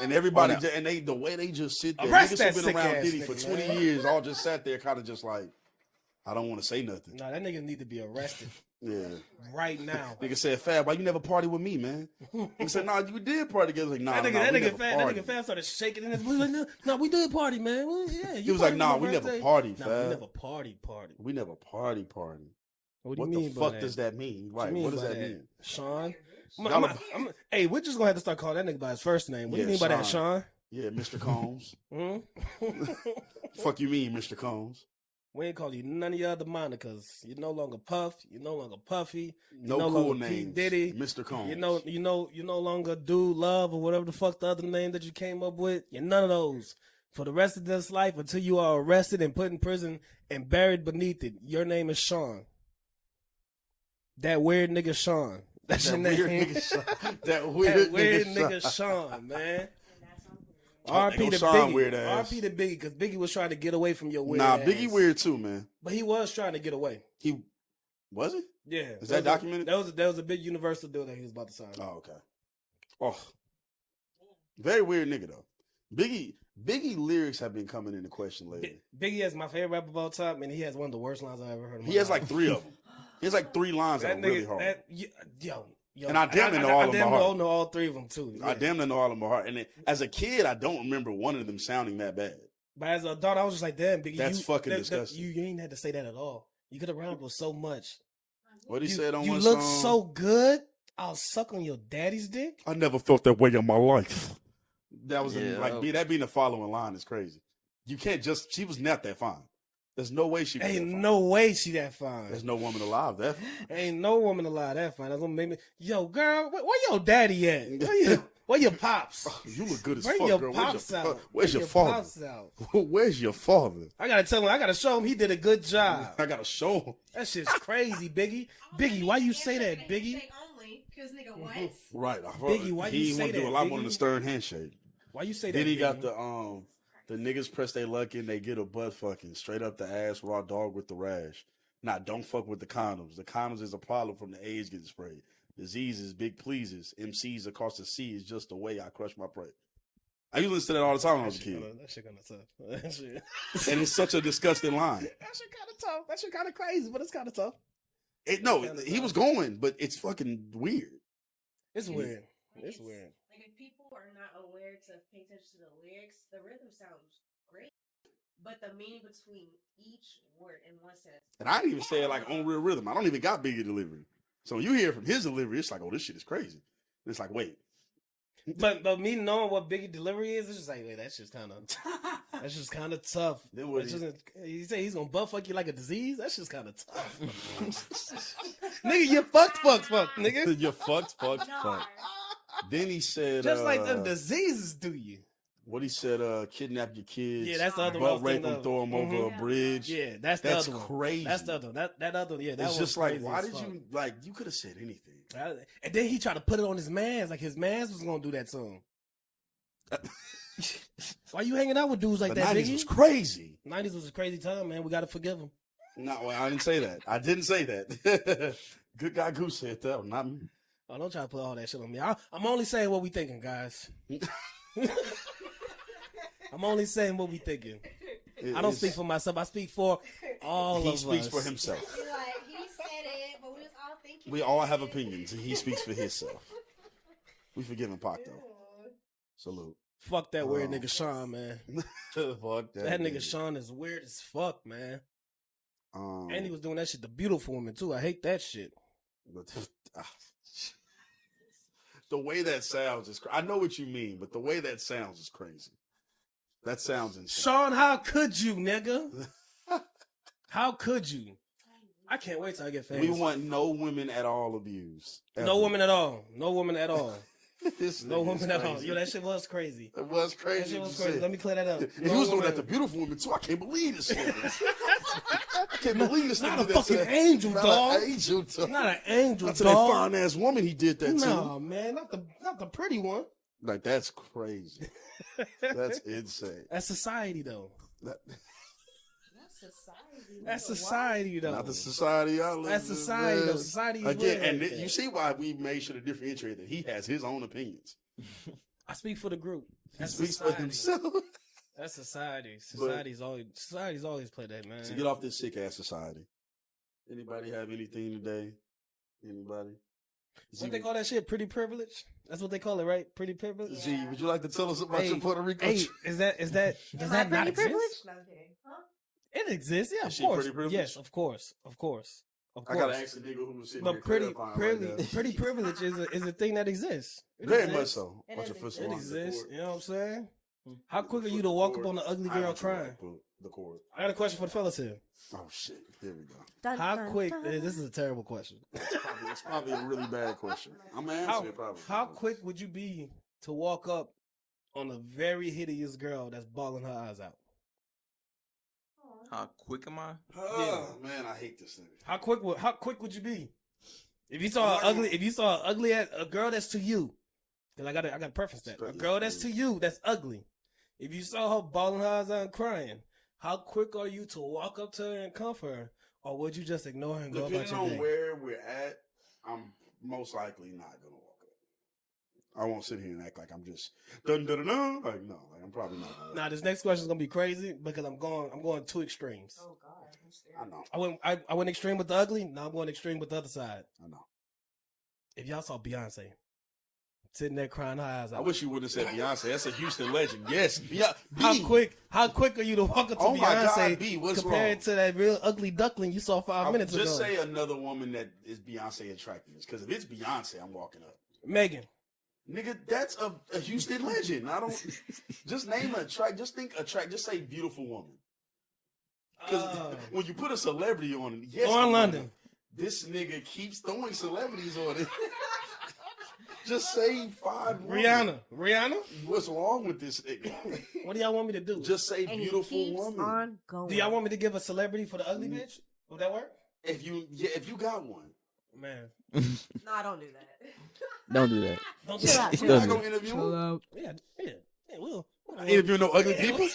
And everybody, Oh, no. and the way they just sit there, Arrest niggas that who've been around sick-ass Diddy for nigga, 20 man. years, all just sat there, kind of just like, I don't want to say nothing. No, that nigga need to be arrested Yeah. right now. Nigga said, Fab, why you never party with me, man? He said, nah, you did party together. Like, nah, That we never nigga partied. Fab started shaking in his boots like, no, we did party, man. Well, yeah, He was like, nah, we never party, Nah, Fab. we never party. We never party. What do What you mean the by fuck that? does that mean? What Right, you what does by that mean? Sean? Y'all Hey, we're just gonna have to start calling that nigga by his first name. What do you Yeah, mean by that, Sean. Sean? Yeah, Mr. Combs. Hmm? Fuck you mean, Mr. Combs? We ain't call you none of your other monikers. You're no longer Puff. You're no longer Puffy. No You're no cool longer P. names. Diddy. Mr. Combs. You no longer Dude Love or whatever the fuck the other name that you came up with. You're none of those. For the rest of this life, until you are arrested and put in prison and buried beneath it, your name is Sean. That weird nigga Sean. That's your name. Weird nigga Sean. That Weird weird nigga Sean, man. Oh, R.P. they to go Sean, Biggie. weird ass. R.P. to Biggie, because Biggie was trying to get away from your weird Nah, ass. Biggie weird too, man. But he was trying to get away. He was it? Yeah. Is that documented? That was a big Universal deal that he was about to sign. Oh, okay. Oh, very weird nigga though. Biggie lyrics have been coming into question lately. Biggie is my favorite rapper of all time, and he has one of the worst lines I've ever heard. In my He has life. like 3 of them. He has like 3 lines that, That are really nigga, hard. yo, And I damn near know all of them by heart. I know all 3 of them too. I Yeah. damn near know all of them by heart. And as a kid, I don't remember one of them sounding that bad. But as an adult, I was just like, damn, Biggie, That's fucking disgusting. You ain't had to say that at all. You could have rhymed with so much. What he said on you one look song? so good. I'll suck on your daddy's dick. I never felt that way in my life. That was Yeah, that being the following line is crazy. You can't just. She was not that fine. There's no way she was Ain't that fine. no way she that fine. There's no woman alive that fine. Ain't no woman alive that fine. That's what made me. Yo, girl, where your daddy at? Where your pops? You look good as Bring fuck, your girl. pops out. Where's Bring your father? Pops out. Where's your father? I gotta tell him. I gotta show him he did a good job. I gotta show him. That shit's crazy, Biggie. Biggie, why you say that, Biggie? Handshake only, because nigga, what? Right, Biggie, why you he say want to do that, a lot Biggie? more than a stern handshake. Why you say that? Then he got Biggie? the niggas press their luck in, they get a butt fucking straight up the ass, raw dog with the rash. Nah, don't fuck with the condoms. The condoms is a problem from the AIDS getting sprayed. Diseases, big pleases, MCs across the sea is just the way I crush my prey. I used to listen to that all the time when I was a kid. That shit kind of tough. That shit. And it's such a disgusting line. That shit kind of tough. That shit kind of crazy, but it's kind of tough. He was going, but it's fucking weird. It's weird. Like, It's weird. Like if people are not aware to pay attention to the lyrics, the rhythm sounds great, but the meaning between each word in one sentence. And I didn't even say it like on real rhythm. I don't even got Biggie delivery. So when you hear from his delivery, it's like, oh, this shit is crazy. And it's like, wait. But me knowing what Biggie delivery is, it's just like, wait, that's just kind of tough. Then what He say he's gonna butt fuck you like a disease. That's just kind of tough. Nigga, you fuck, nigga. You fucked. No. Then he said, Just like them diseases do you. what he said, kidnap your kids. Yeah, that's the other butt one. rape them, throw them over a bridge. Yeah, that's the That's other one. crazy. That's the other one. That other one. Yeah, that It's was just like, crazy why as did fuck. you, like, you could have said anything. And then he tried to put it on his mans, like his mans was gonna do that to him. Why you hanging out with dudes like The that, 90s Biggie? was crazy. 90s was a crazy time, man. We gotta forgive him. No, well, I didn't say that. I didn't say that. Good guy Goose said that, not me. Oh, don't try to put all that shit on me. I'm only saying what we thinking, guys. I'm only saying what we thinking. I don't speak for myself. I speak for all of us. He speaks for himself. Like, he said it, but we was all thinking. We all have opinions, and he speaks for himself. We forgive him, Pac, though. Salute. Fuck that weird nigga Sean, man. Fuck That nigga Sean is weird as fuck, man. And he was doing that shit to beautiful women, too. I hate that shit. But, the way that sounds is I know what you mean, but the way that sounds is crazy. That sounds insane. Sean, how could you, nigga? How could you? I can't wait till I get famous. We want no women at all abused. no woman at all. No woman at all. This No nigga woman is at all. crazy. Yo, that shit was crazy. It was That crazy. shit was to crazy. say. Let me clear that up. And No he was doing woman- that to beautiful women too. I can't believe this nigga. I can't believe this Not nigga a did that fucking to- angel, not dog. An angel, dog. Not an angel, Not to that dog. fine ass woman he did that No, to. man, not the pretty one. Like, that's crazy. That's insane. That's society, though. That- That's society, though. not the society I live in. That's society, man. though. Society is Again, weird and like that. you see why we made sure to differentiate that he has his own opinions. I speak for the group. He That's speaks for society. himself. That's society. Society's always play that, man. So get off this sick ass society. Anybody have anything today? Anybody? What they call that shit? Pretty privilege? That's what they call it, right? Pretty privilege? Z, would you like to tell us about Hey, your Puerto Rico Hey, trip? does that Am not I pretty exist? privileged? No, I'm kidding. Huh? It exists, yeah, Is of she course. pretty privileged? Yes, of course. I gotta ask the nigga who was sitting But here pretty clarifying right now. pretty privilege is a thing that exists. It Very exists. much so. It Watch is your foot It along the exists. cord. You know what I'm saying? Hmm. How quick are you Foot to walk cord. up on an ugly I girl want you to crying? pull the cord. I got a question for the fellas here. Oh shit! Here we go. Dun, How dun, quick? dun. This is a terrible question. It's probably a really bad question. I'm gonna answer it probably. How quick would you be to walk up on a very hideous girl that's bawling her eyes out? How quick am I? Oh man, I hate this thing. How quick would you be if you saw a girl that's to you? Because I got to preface that a girl that's to you that's ugly. If you saw her bawling her eyes out and crying, how quick are you to walk up to her and comfort her, or would you just ignore her and go about Depending your on day? where we're at, I'm most likely not gonna walk up. I won't sit here and act like I'm just dun dun dun dun. Like no, like I'm probably not. Gonna Now this next question is gonna be crazy because I'm going two extremes. Oh, God. I'm scared. I know. I went extreme with the ugly. Now I'm going extreme with the other side. I know. If y'all saw Beyonce sitting there crying her eyes out, I wish you wouldn't have said Beyonce. That's a Houston legend. Yes. How quick are you to walk up to Oh my Beyonce God, B, what's compared wrong? to that real ugly duckling you saw 5 minutes ago? Just say another woman that is Beyonce attractiveness. Because if it's Beyonce, I'm walking up. Megan. Nigga, that's a Houston legend. I don't just name a track. Just think a track. Just say beautiful woman. Because when you put a celebrity on it, yes, Or in London. This nigga keeps throwing celebrities on it. Just say 5 women. Rihanna? What's wrong with this nigga? What do y'all want me to do? Just say And beautiful he keeps woman. on going. Do y'all want me to give a celebrity for the ugly bitch? Would that work? If you got one. Man. No, don't do that. Don't do that. Don't do Chill that. out, You chill not out. gonna interview him? Yeah, we'll. Interview no ugly people?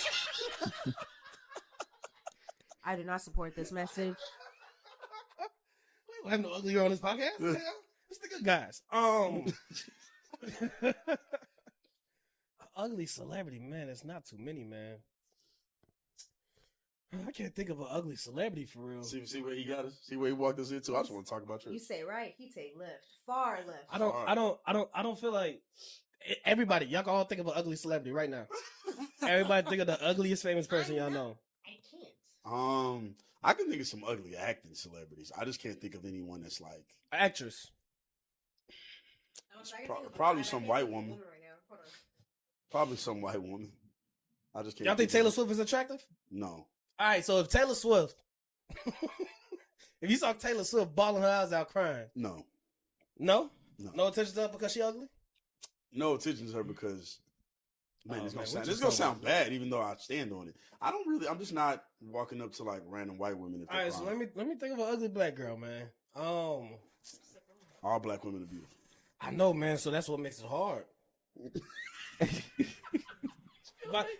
I do not support this message. We don't have no ugly girl on this podcast. It's the good guys. Ugly celebrity, man. It's not too many, man. I can't think of an ugly celebrity for real. See where he got us? See where he walked us into? I just want to talk about You you. say right, he take left, far left. I don't feel like everybody. Y'all can all think of an ugly celebrity right now. Everybody think of the ugliest famous person y'all know. I can't. I can think of some ugly acting celebrities. I just can't think of anyone that's like Actress. probably some white woman. Hold on. Probably some white woman. I just can't. Y'all think Taylor Swift is attractive? No. All right, so if Taylor Swift, if you saw Taylor Swift bawling her eyes out crying, No. no attention to her because she ugly. No attention to her because, man, Oh, it's man, gonna what you sound bad, even though I stand on it. I'm just not walking up to like random white women. All right, so let me think of an ugly black girl, man. All black women are beautiful. I know, man. So that's what makes it hard.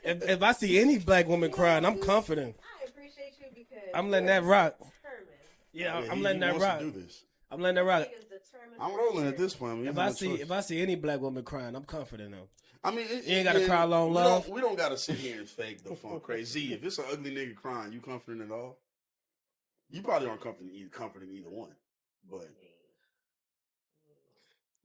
if I see any black woman crying, I'm confident. I appreciate you because I'm letting that rock. determined. Yeah, Yeah, I'm he letting that wants to rock. do this. I'm letting that rock. Niggas determined I'm for rolling sure. at this point. If I see any black woman crying, I'm confident though. I mean, You ain't gotta cry alone, love. We don't gotta sit here and fake the fun crazy. If it's an ugly nigga crying, you comforting at all? You probably aren't comforting either one. But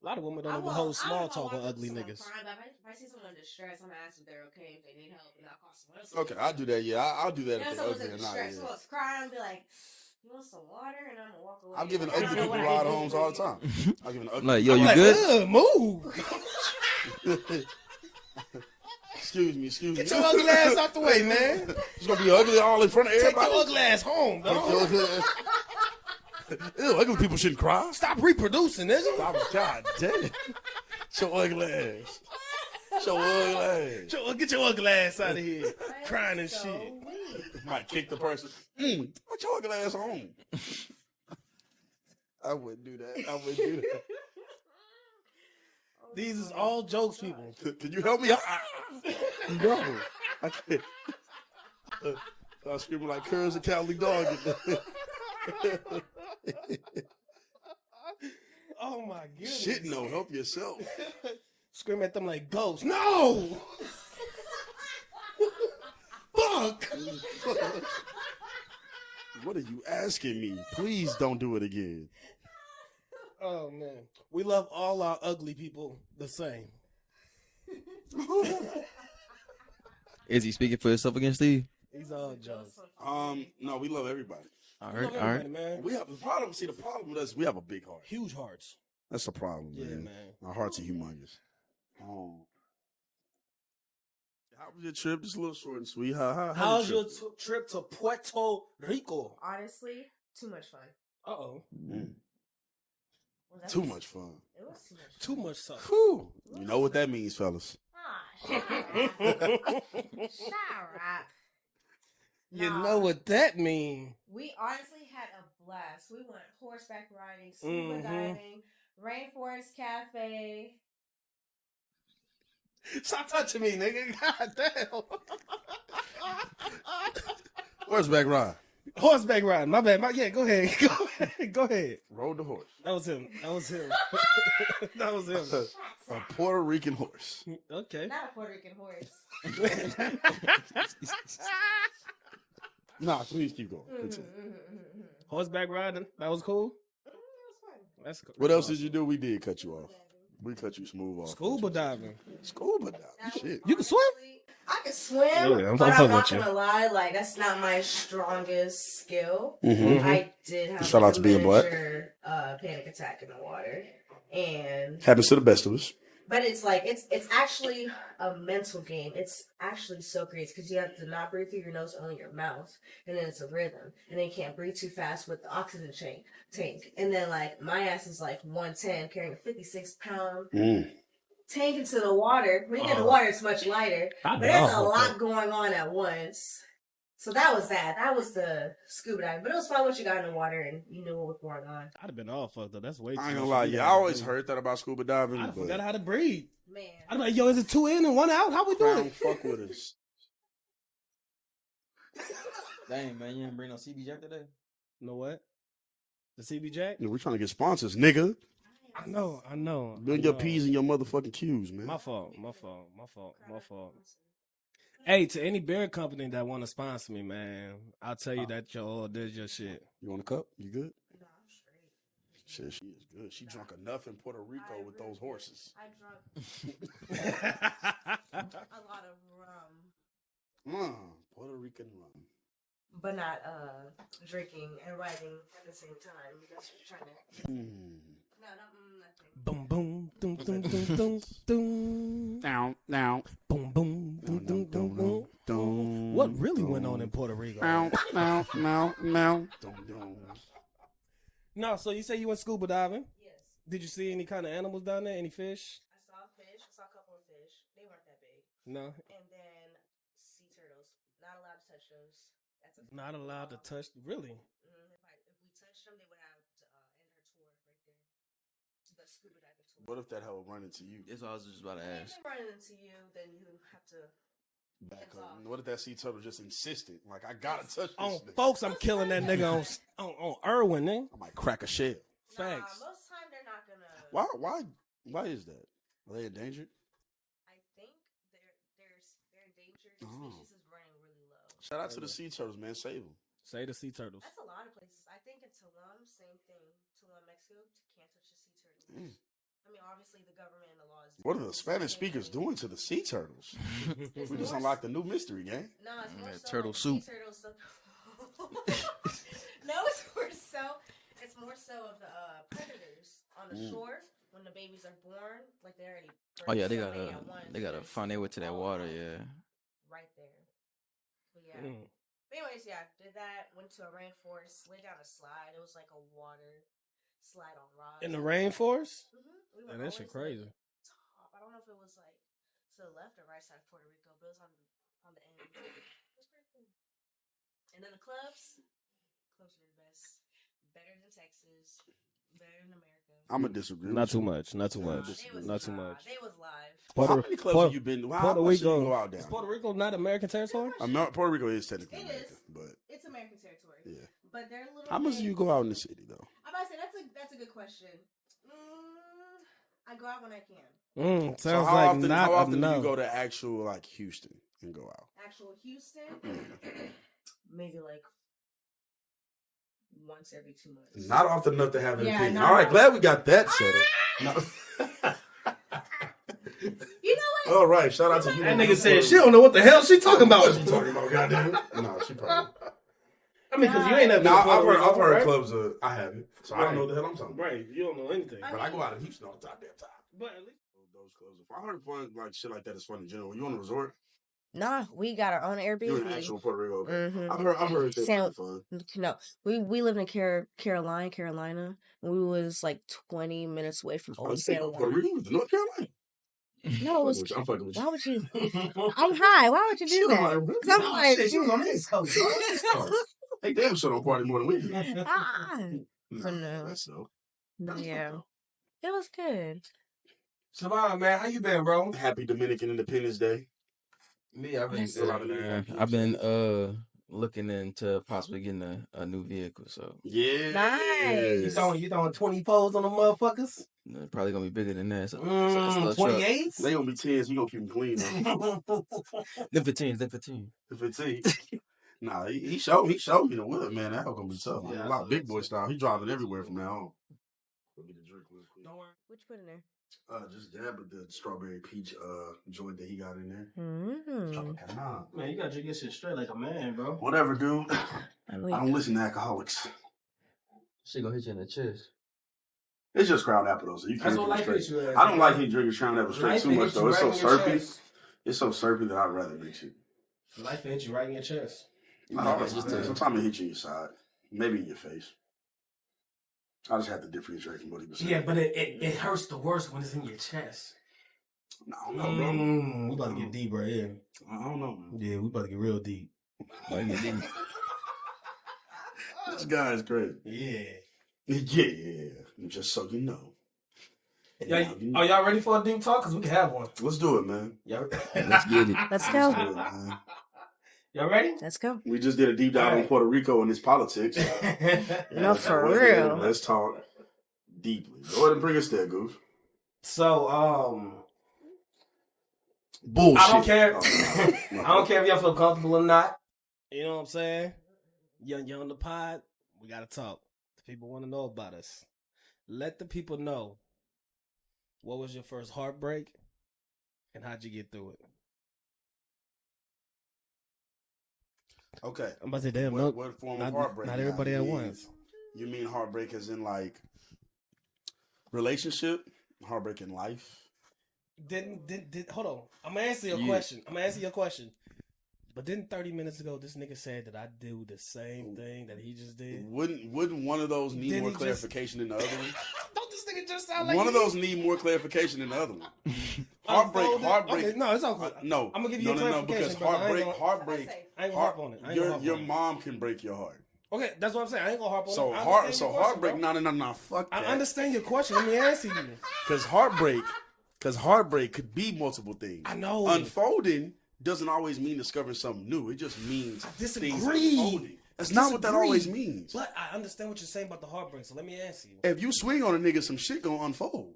A lot of women don't I even won't- hold I small don't know talk if I with walk up ugly to someone niggas. crying, but if I see someone in distress, I'm gonna ask if they're okay, if they need help, and I'll call someone else. okay, I'll do that. Yeah, I'll do that You know, if they're someone's ugly in or not. distress, Yeah. someone's crying, I'll be like, you want some water? And I'm gonna walk away. I'm giving Like, I ugly don't know people what I ride can do homes for all the you. time. I'm giving ugly. Like, yo, I'm you like, good? Move. Excuse me. Get your ugly ass out the way, man. It's gonna be ugly all in front of Take everybody. your ugly ass home, Take dog. your ugly ass. Ew, ugly people shouldn't cry. Stop reproducing, nigga. God damn. Show ugly ass. Show ugly ass. Get your ugly ass out of here. That's Crying and so shit. weak. Might kick the person. Put your ugly ass home. I wouldn't do that. These is all jokes, people. Can you help me out? No. I can't. I was screaming like Curls a cowardly dog. Oh my goodness. Shit, no. Help yourself. Scream at them like ghosts. No! Fuck! What are you asking me? Please don't do it again. Oh man. We love all our ugly people the same. Is he speaking for himself against Steve? These all jokes. No, we love everybody. All We love right, all right. everybody, man. We have the problem. See, the problem with us, we have a big heart. Huge hearts. That's the problem, Yeah, man. man. Our hearts are humongous. How was your trip? Just a little short and sweet. How's your trip? trip to Puerto Rico? Honestly, too much fun. Uh-oh. Was that- Too much fun. It was too much fun. Too much sauce. Whew. You know what that means, fellas. Ah, shut up. Shut up. You Nah. know what that mean. We honestly had a blast. We went horseback riding, scuba Mhm. diving, rainforest cafe. Stop touching me, nigga. God damn. Horseback ride. Horseback riding. My bad. Yeah, go ahead. Go ahead. Rode the horse. That was him. That was him. A Puerto Rican horse. Okay. Not a Puerto Rican horse. Nah, please keep going. Mhm, Continue. mhm, mhm, mhm. Horseback riding. That was cool. That was fun. That's cool. What else did you do? We did cut you off. We cut you smooth off. Scuba diving. Scuba diving. That was Shit. You can swim? honestly- I can swim, Yeah, I'm but fucking I'm not with you. gonna lie, like that's not my strongest skill. Mhm. I did have Shout like, out to a being black. miniature, panic attack in the water, and Happens to the best of us. but it's like it's actually a mental game. It's actually so great because you have to not breathe through your nose, only your mouth, and then it's a rhythm, and then you can't breathe too fast with the oxygen tank, and then like my ass is like 110 carrying a 56-pound tank into the water. When you get in the water, it's much lighter, but there's a lot going on at once. So that was that. That was the scuba diving, but it was fun once you got in the water and you knew what was going on. I'd have been all fucked up. That's way too I ain't much gonna lie. for me Yeah, to I have to always do. heard that about scuba diving. I but forgot how to breathe. Man, I'm like, yo, is it 2 in and 1 out? How we doing Crown it? fuck with us. Dang, man, you didn't bring no CB Jack today? You know what? The CB Jack? Yeah, we're trying to get sponsors, nigga. I know. Build your P's and your motherfucking Q's, man. My fault. Hey, to any beer company that want to sponsor me, man, I'll tell you that your did your shit. You want a cup? You good? no, I'm straight. Shit, she is good. She drunk enough in Puerto Rico with those horses. I drank a lot of rum, Puerto Rican rum. but not drinking and writing at the same time. That's what you're trying to. No, nothing. Boom, boom. Dum, dum, dum, dum, dum. Down, down. Boom, boom, dum, dum, dum, dum. What really went on in Puerto Rico? No. No, so you say you went scuba diving? Yes. Did you see any kind of animals down there? Any fish? I saw fish. I saw a couple of fish. They weren't that big. No. And then sea turtles. Not allowed to touch those. That's a Not allowed to touch. Really? If we touched them, they would have to end our tour right there. The scuba diving tour. What if that hell run into you? That's all I was just about to If ask. they run into you, then you have to. Back up. What if that sea turtle just insisted? Like, I gotta touch this Oh, nigga. folks, I'm killing that nigga on Irwin, nigga. I might crack a shell. Facts. Nah, most time they're not gonna. Why is that? Are they endangered? I think they're endangered. The Oh. species is running really low. Shout out to the sea turtles, man. Save them. Say the sea turtles. That's a lot of places. I think in Tulum, same thing. Tulum, Mexico, can't touch the sea turtles. Mm. I mean, obviously the government and the laws. What are the Spanish speakers doing to the sea turtles? It's We just more unlocked a new mystery game. No, it's more That so turtle like soup. Sea turtles. No, it's more so of the predators on the shore when the babies are born. Like they already. Oh yeah, they birth so many at once, gotta there's find their way to that all water. of them Yeah. right there. But yeah. Mm. But anyways, yeah, did that. Went to a rainforest, slid down a slide. It was like a water slide on rocks. In the rainforest? We Man, went that shit all the way to crazy. the top. I don't know if it was like to the left or right side of Puerto Rico, but it was on the end. It was pretty cool. And then the clubs are the best. Better than Texas. Better than America. I'm gonna disagree. Not with too you. much. Not too Nah, much. They was Not too live. much. They was live. Well, how Puerto- many clubs Puerto- have you been? How Puerto much you Rico. go out down? Is Puerto Rico not American territory? Puerto Rico is technically It American, is. but It's American territory. yeah. But they're a little. How much do you go out in the city though? I'm about to say that's a good question. I go out when I can. Sounds So like not how often do enough. you go to actual like Houston and go out? Actual Houston, maybe like once every 2 months. Not often enough to have an Yeah, opinion. not All right, often. glad we got that settled. No. You know what? All right, shout out to you. That nigga said she don't know what the hell she talking about. What she talking about? Goddamn. No, she probably. I mean, because you ain't never been No, to Puerto Rico, I've heard right? clubs. I haven't, so I don't know what the hell I'm talking about. Right, you don't know anything. But I go out in Houston all the time. But at least Those clubs. If I heard fun like shit like that is fun in general. You on a resort? Nah, we got our own You in Airbnb. actual Puerto Rico? Okay. Mhm. I've heard that Sam- fun. No, we lived in Carolina, and we was like 20 minutes away from I Old was San thinking Puerto Juan. Rico was North Carolina. No, it was. I'm fucking with you. Why would you? I'm high. Why would you do that? 'Cause I'm like, Shit, she was on the East Coast. They damn sure don't party more than we do. But no. That's so. No, yeah, it was good. Savon, man, how you been, bro? Happy Dominican Independence Day. Me, I've been Yes, looking into possibly getting a new vehicle, so Yeah. Nice. You throwing 24s on the motherfuckers? probably gonna be bigger than that. So, it's a little truck. 28s? They gonna be 10s. We gonna keep them clean. Though. Them 15s, them 15. The 15. Nah, he showed me the whip, man. That gonna be tough. Yeah, A lot of big boy style. He driving everywhere from now on. Let me get a drink real quick. Don't worry. What you put in there? Just dab with the strawberry peach joint that he got in there. Mm-hmm. Nah. Man, you gotta drink this shit straight like a man, bro. Whatever, dude. I don't listen to alcoholics. She gonna hit you in the chest. It's just Crown Apple though, so you can't That's what drink life straight. hits you as. I don't like him drinking Crown Apple straight Life too much hits you though. It's so right in your syrupy. chest. It's so syrupy that I'd rather mix it. Life hits you right in your chest. Not all the time. Sometimes it hits you in your side, maybe in your face. I just have to differentiate from what he was saying. Yeah, but it hurts the worst when it's in your chest. No, I don't know, bro. We about to get deep right here. I don't know, man. Yeah, we about to get real deep. This guy is crazy. Yeah. Yeah. Just so you know. Are y'all ready for a deep talk? Because we can have one. Let's do it, man. Y'all, Let's get it. Let's Let's go. do it, man. y'all ready? Let's go. We just did a deep dive on Puerto Rico and its politics. No, for Let's real. Let's talk deeply. Go ahead and bring us there, Goose. So, Bullshit. I don't care. No. I don't care if y'all feel comfortable or not. You know what I'm saying? Young on the pod, we gotta talk. The people want to know about us. Let the people know. What was your first heartbreak, and how'd you get through it? Okay. I'm about to say, damn, What form of heartbreak? not now? everybody You at mean- once. You mean heartbreak as in like relationship? Heartbreak in life. Hold on. I'm gonna answer your question. But then 30 minutes ago, this nigga said that I do the same thing that he just did. Wouldn't one of those need more clarification than the other one? Don't this nigga just sound like one of those need more clarification than the other one? Heartbreak. Okay, no, it's okay. No, I'm gonna give you a clarification. Because heartbreak. I ain't gonna harp on it. Your mom can break your heart. Okay, that's what I'm saying. I ain't gonna harp on it. So heartbreak. No. Fuck that. I understand your question. Let me answer you. Because heartbreak could be multiple things. I know. Unfolding doesn't always mean discovering something new. It just means things disagree. unfolding. That's not what that always means. But I understand what you're saying about the heartbreak, so let me answer you. If you swing on a nigga, some shit gonna unfold.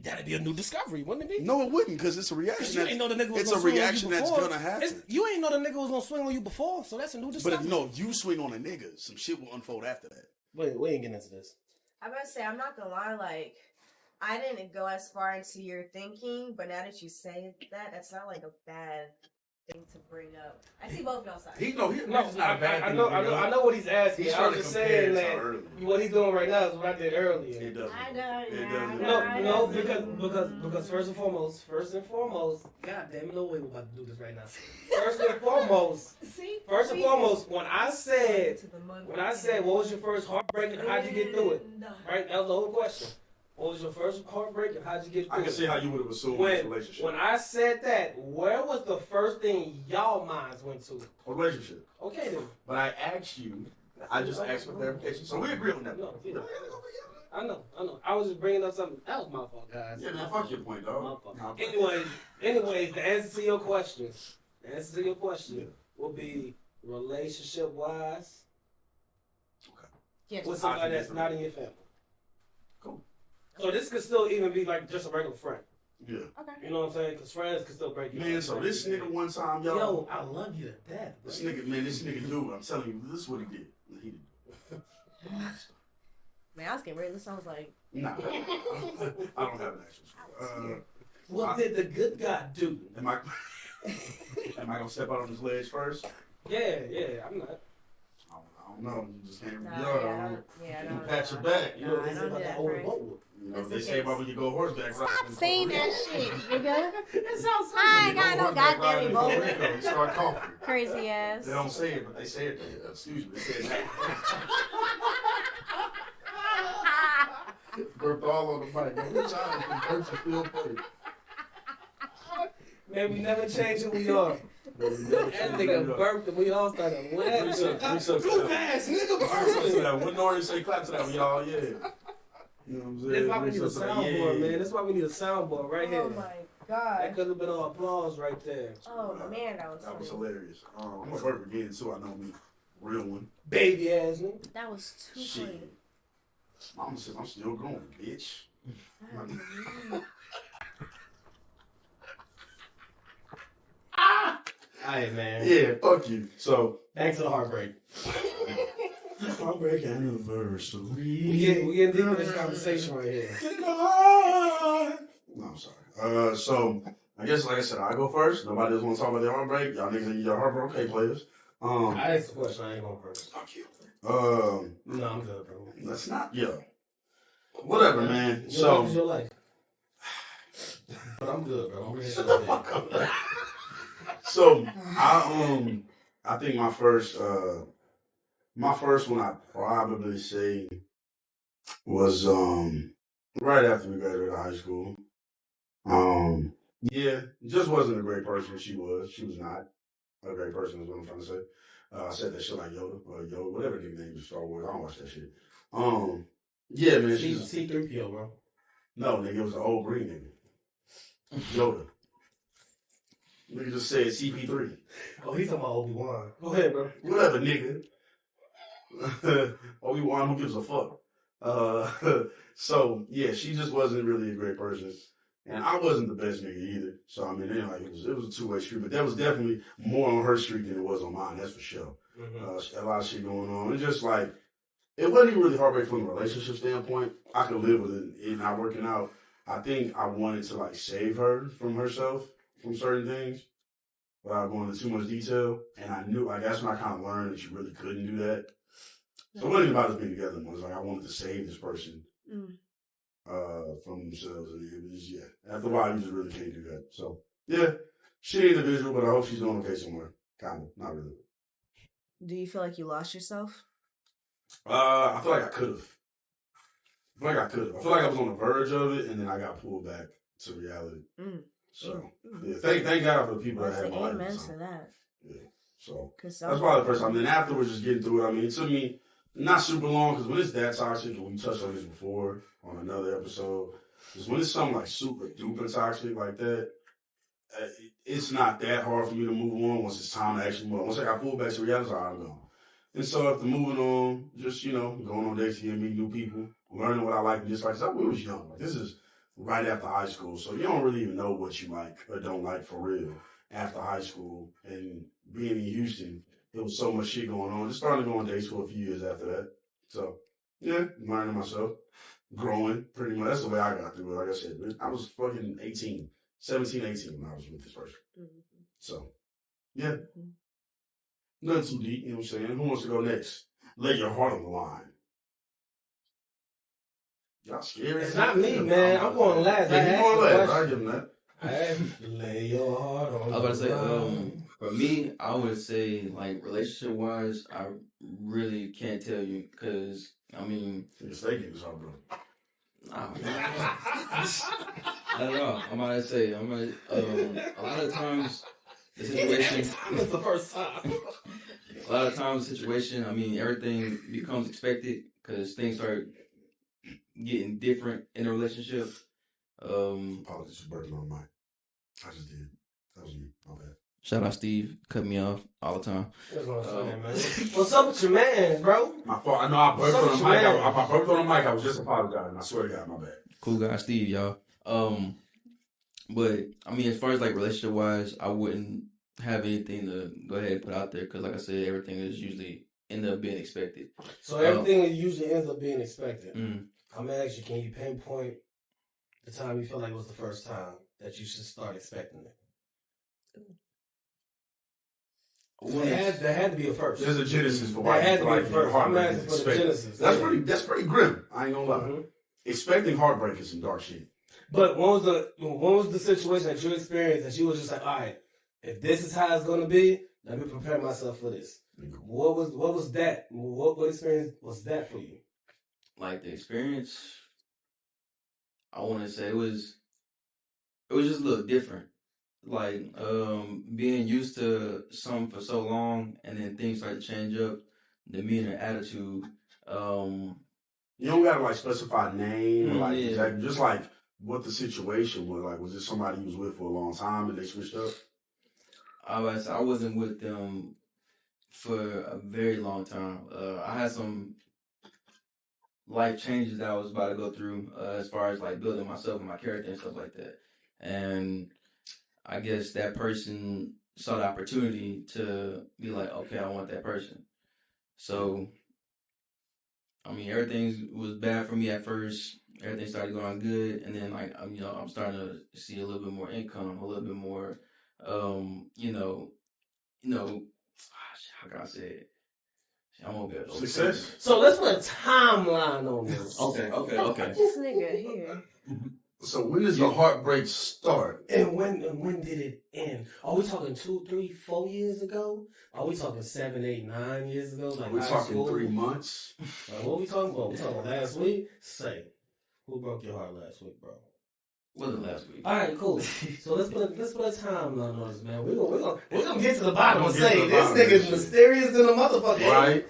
That'd be a new discovery, wouldn't it be? No, it wouldn't, because it's a reaction. You ain't know the nigga was it's gonna a swing reaction on you that's before. gonna happen. You ain't know the nigga was gonna swing on you before, so that's a new discovery. But if you swing on a nigga, some shit will unfold after that. Wait, we ain't getting into this. I'm about to say, I'm not gonna lie, like, I didn't go as far into your thinking, but now that you say that, that's not like a bad thing to bring up. I see both y'all sides. I know what he's asking. He's I was just saying that what he's doing right now is what I did earlier. It doesn't. I know. No, because first and foremost, God damn it, no way we're about to do this right now. First and foremost, when I said what was your first heartbreak and how'd you get through it? Right, that was the whole question. What was your first heartbreak and how'd you get through it? I can see how you would have assumed this relationship. When I said that, where was the first thing y'all minds went to? A relationship. Okay then. But I asked you. I just asked for clarification. So we agree on that. No, yeah. I know. I was just bringing up something. That was my fault, guys. Yeah, man, fuck your point, dog. My fault. Anyways, the answer to your question will be relationship-wise with somebody that's not in your family. Cool. So this could still even be like just a regular friend. Yeah. Okay. You know what I'm saying? Because friends can still break you. Man, so this nigga one time, Yo, I love you to death. Bro. This nigga knew. I'm telling you, this is what he did. He did. Man, I was getting ready. This sounds like. Nah. I don't have an actual story. What did the good guy do? Am I gonna step out on his legs first? Yeah, I'm not. I don't know. You just can't. No, pat your back. No, I don't do that, Frank. You know, they say about when you go horseback. Stop saying that shit, nigga. It sounds I ain't got no goddamn Ebola. You start coughing. Crazy ass. They don't say it, but they say it. Excuse me. They say it. Burped all on the mic. Every time the burps are still funny. Man, we never change who we are. That nigga burped and we all started laughing. Too fast, nigga burped. Wouldn't already say clap to that one, y'all. Yeah. You know what I'm saying? That's why we need a soundboard, man. That's why we need a soundboard right here. Oh my god. That could have been all applause right there. Oh man, that was funny. hilarious. I'm gonna burp again too. I know me. Real one. Baby ass me. That was too funny. Mama says I'm still going, bitch. Alright, man. Yeah, fuck you. So back to the heartbreak. Heartbreak anniversary. We getting deep in this conversation right here. No, I'm sorry. So I guess like I said, I go first. Nobody else want to talk about their heartbreak. Y'all niggas, your heartbreak, okay, players. I asked the question. I ain't going first. Fuck you. No, I'm good, bro. That's not whatever, man. What So was your life? But I'm good, bro. I'm ready shut the fuck up. So I think my first one I'd probably say was right after we graduated high school. Yeah, just wasn't a great person. She was not a great person is what I'm trying to say. I said that shit like Yoda or Yoda, whatever the name is Star Wars. I don't watch that shit. Yeah, man. She's C-3PO, bro. No, nigga, it was the old green nigga. Yoda. Nigga just said CP3. Oh, he's talking about Obi-Wan. Go ahead, bro. Whatever, nigga. Obi-Wan, who gives a fuck? So, yeah, she just wasn't really a great person. And I wasn't the best nigga either. So, I mean, it was a two-way street. But that was definitely more on her street than it was on mine, that's for sure. Mm-hmm. A lot of shit going on. It's just like, it wasn't even really heartbreak from a relationship standpoint. I could live with it not working out. I think I wanted to, like, save her from herself, from certain things, without going into too much detail. And I knew, like, that's when I kind of learned that you really couldn't do that. So it wasn't about us being together. It was like, I wanted to save this person from themselves. And it was just, after a while, you just really can't do that. So, yeah, she individual, but I hope she's doing okay somewhere. Kind of, not really. Do you feel like you lost yourself? I feel like I could have. I feel like I was on the verge of it, and then I got pulled back to reality. So, yeah, thank God for the people that had my life. Amen to that. Yeah, so that's probably the first time. Then afterwards, just getting through it. I mean, it took me not super long, because when it's that toxic, and we touched on this before on another episode, is when it's something like super duper toxic like that, it's not that hard for me to move on once it's time to actually move on. Once I got pulled back to reality, I don't know. And so after moving on, just, going on dates again, meeting new people, learning what I like and dislike. So we was young. Like, this is right after high school. So you don't really even know what you like or don't like for real after high school. And being in Houston, there was so much shit going on. Just started to go on dates for a few years after that. So, yeah, learning myself, growing pretty much. That's the way I got through it. Like I said, I was fucking 17, 18 when I was with this person. So, yeah. Nothing too deep, you know what I'm saying? Who wants to go next? Lay your heart on the line. Y'all scared? It's not me, man. I'm going last. Yeah, you going last. I'll give him that. Lay your heart on the line. I was about to say, for me, I would say, like, relationship-wise, I really can't tell you, because, I mean... You're mistaken, this bro. I don't know. I'm about to say, a lot of times... The situation. It's the first time. A lot of times, the situation. I mean, everything becomes expected because things start getting different in a relationship. Apologies for burping on the mic. I just did. That was me. My bad. Shout out Steve, cut me off all the time. That's what I'm saying, man. What's up with your man, bro? My fault. I know I burped on the mic. I burped on the mic. I was just apologizing. I swear to God, my bad. Cool guy, Steve, y'all. But I mean, as far as like relationship wise, I wouldn't have anything to go ahead and put out there because, like I said, everything is usually end up being expected. So everything usually ends up being expected. I'm gonna ask you, can you pinpoint the time you feel like it was the first time that you should start expecting it? There had to be a first. There's a genesis for why there had you to be a like first. I'm asking for the genesis. That's pretty grim. I ain't gonna lie. Expecting heartbreak is some dark shit. But what was the situation that you experienced that you was just like, all right, if this is how it's gonna be, let me prepare myself for this. What was that? What experience was that for you? Like the experience, I want to say it was just a little different. Like being used to something for so long, and then things start to change up, demeanor, attitude. You don't gotta like specify name or like exactly, just like what the situation was. Like, was it somebody you was with for a long time and they switched up? I wasn't with them for a very long time. I had some life changes that I was about to go through as far as like building myself and my character and stuff like that. And I guess that person saw the opportunity to be like, okay, I want that person. So, I mean, everything was bad for me at first. Everything started going good, and then like I'm starting to see a little bit more income, a little bit more, how can I say it? I'm gonna get success. So let's put a timeline on this. Okay. This nigga here. So when does the heartbreak start? And when did it end? Are we talking 2, 3, 4 years ago? Are we talking 7, 8, 9 years ago? Like we're talking school? 3 months. What are we talking about? We talking last week? Say, who broke your heart last week, bro? Wasn't last week. All right, cool. So let's put a timeline on this, man. We're gonna get to the bottom and say this nigga's mysterious than a motherfucker. Right.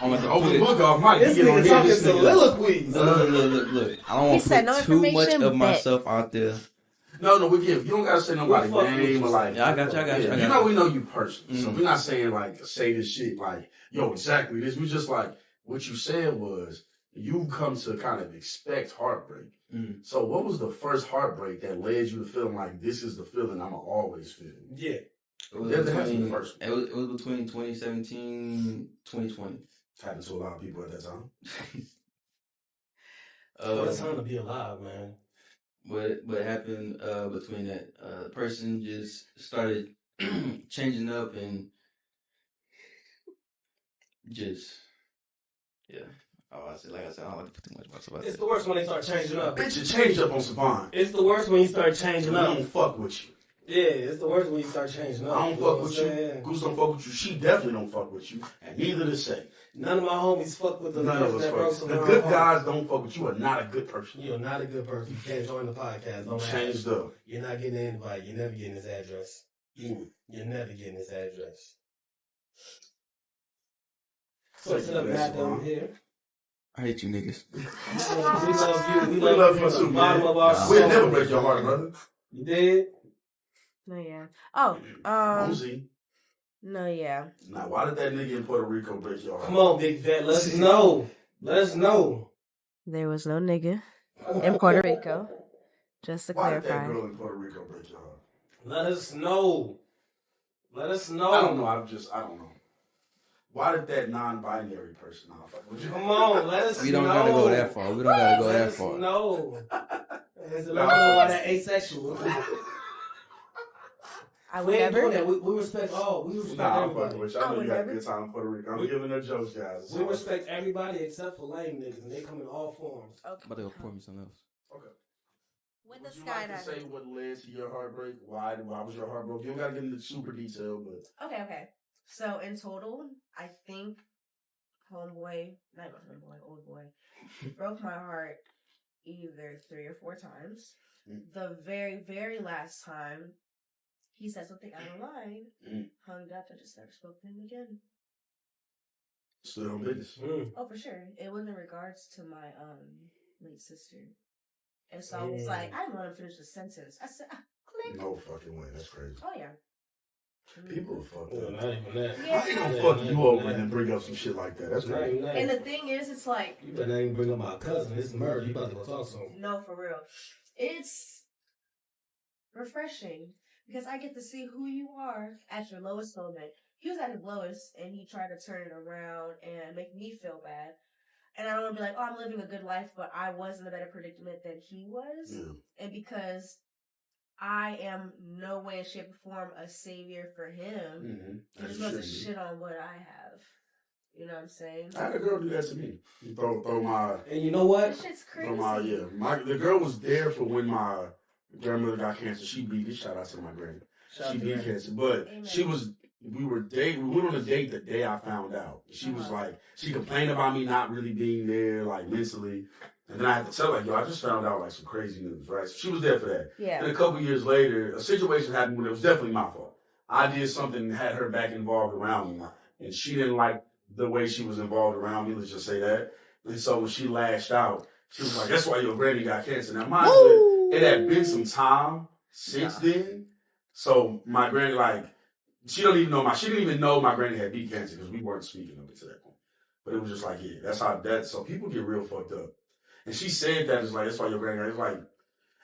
I'm gonna open the book off, Mike. This nigga talking soliloquies. Look. I don't want to put too much of myself out there. No, we give. You don't gotta say nobody's name or like. Yeah, I got you. You know we know you personally, so we're not saying like say this shit like yo exactly this. We just like what you said was you come to kind of expect heartbreak. So what was the first heartbreak that led you to feeling like this is the feeling I'ma always feel? Yeah. It was between 2017, 2020. Happened to a lot of people at that time. What a time to be alive, man. What happened between that? The person just started changing up and just, yeah. Oh, I don't like to put too much myself out It's there. the worst when they start changing up. Bitch, you change up on Savon. It's the worst when you start changing I up. don't fuck with you. Yeah, it's the worst when you start changing up. I don't You know fuck what with I'm you. saying? Goose don't fuck with you. She definitely don't fuck with you. And neither does Shay. None of my homies fuck with the None of niggas us that broke fuck. The Savon good heart. guys don't fuck with you. You are not a good person. You're not a good person. You can't join the podcast. Don't Changed ask. up. You're not getting an invite. You're never getting his address. Mm. You're never getting his address. So Thank instead you of for that, Matt down Savon. here, I hate you niggas. we love you. We love you from too, the bottom man. of our We'll soul. never break your heart, brother. You did? No, yeah. Oh, Uzi. no, yeah. Now, why did that nigga in Puerto Rico break your heart? Come on, Big Vet. Let us know. Let us know. There was no nigga in Puerto Rico. Just to Why did that clarify. girl in Puerto Rico break your heart? Let us know. Let us know. I don't know. I don't know. Why did that non-binary person not fuck with you? Come on, let us know. We don't gotta go that far. We don't gotta go Let that us far. know. Let us know why that asexual. I We would ain't doing never. that. We respect all. We respect Nah, I'm everybody. fucking with you. I know I you would got a never. good time in Puerto Rico. I'm giving her jokes, guys. We respect everybody except for lame niggas, and they come in all forms. I'm about to go pour me something else. Okay. With the Would you like to say skydiving. what led to your heartbreak? Why was your heart broken? You don't gotta get into super detail, but Okay. So in total, I think homeboy, not my homeboy, old boy, broke my heart either 3 or 4 times. The very, very last time, he said something out of line, hung up, and just never spoke to him again. stood on business. Oh, for sure. It was in regards to my late sister. And so I was like, I didn't want to finish the sentence. I said, click. No fucking way. That's crazy. Oh, yeah. People are fucked Well, up. not even that. Yeah. How you gonna fuck you over and then bring up some shit like that? That's Not crazy. even that. And the thing is, it's like, You better not even bring up my cousin. It's murder. You about to go talk to him. no, for real. It's refreshing because I get to see who you are at your lowest moment. He was at his lowest and he tried to turn it around and make me feel bad. And I don't want to be like, oh, I'm living a good life, but I was in a better predicament than he was. Yeah. And because I am no way, shape, or form a savior for him, he just wants to shit on what I have. You know what I'm saying? I had a girl do that to me. You throw my And you know what? This shit's crazy. throw my the girl was there for when my grandmother got cancer. She beat it. Shout out to my granny. She beat cancer, but Amen. we went on a date the day I found out. She was like, she complained about me not really being there, like mentally. And then I had to tell her, like, yo, I just found out like some crazy news, right? So she was there for that. Yeah. And a couple years later, a situation happened when it was definitely my fault. I did something that had her back involved around me, and she didn't like the way she was involved around me, let's just say that. And so when she lashed out, she was like, that's why your granny got cancer. Now, mind you, it had been some time since then. So my granny, like, she didn't even know my granny had beat cancer because we weren't speaking of it to that point. But it was just like, yeah, so people get real fucked up. And she said that, it's like, that's why your granny, it's like,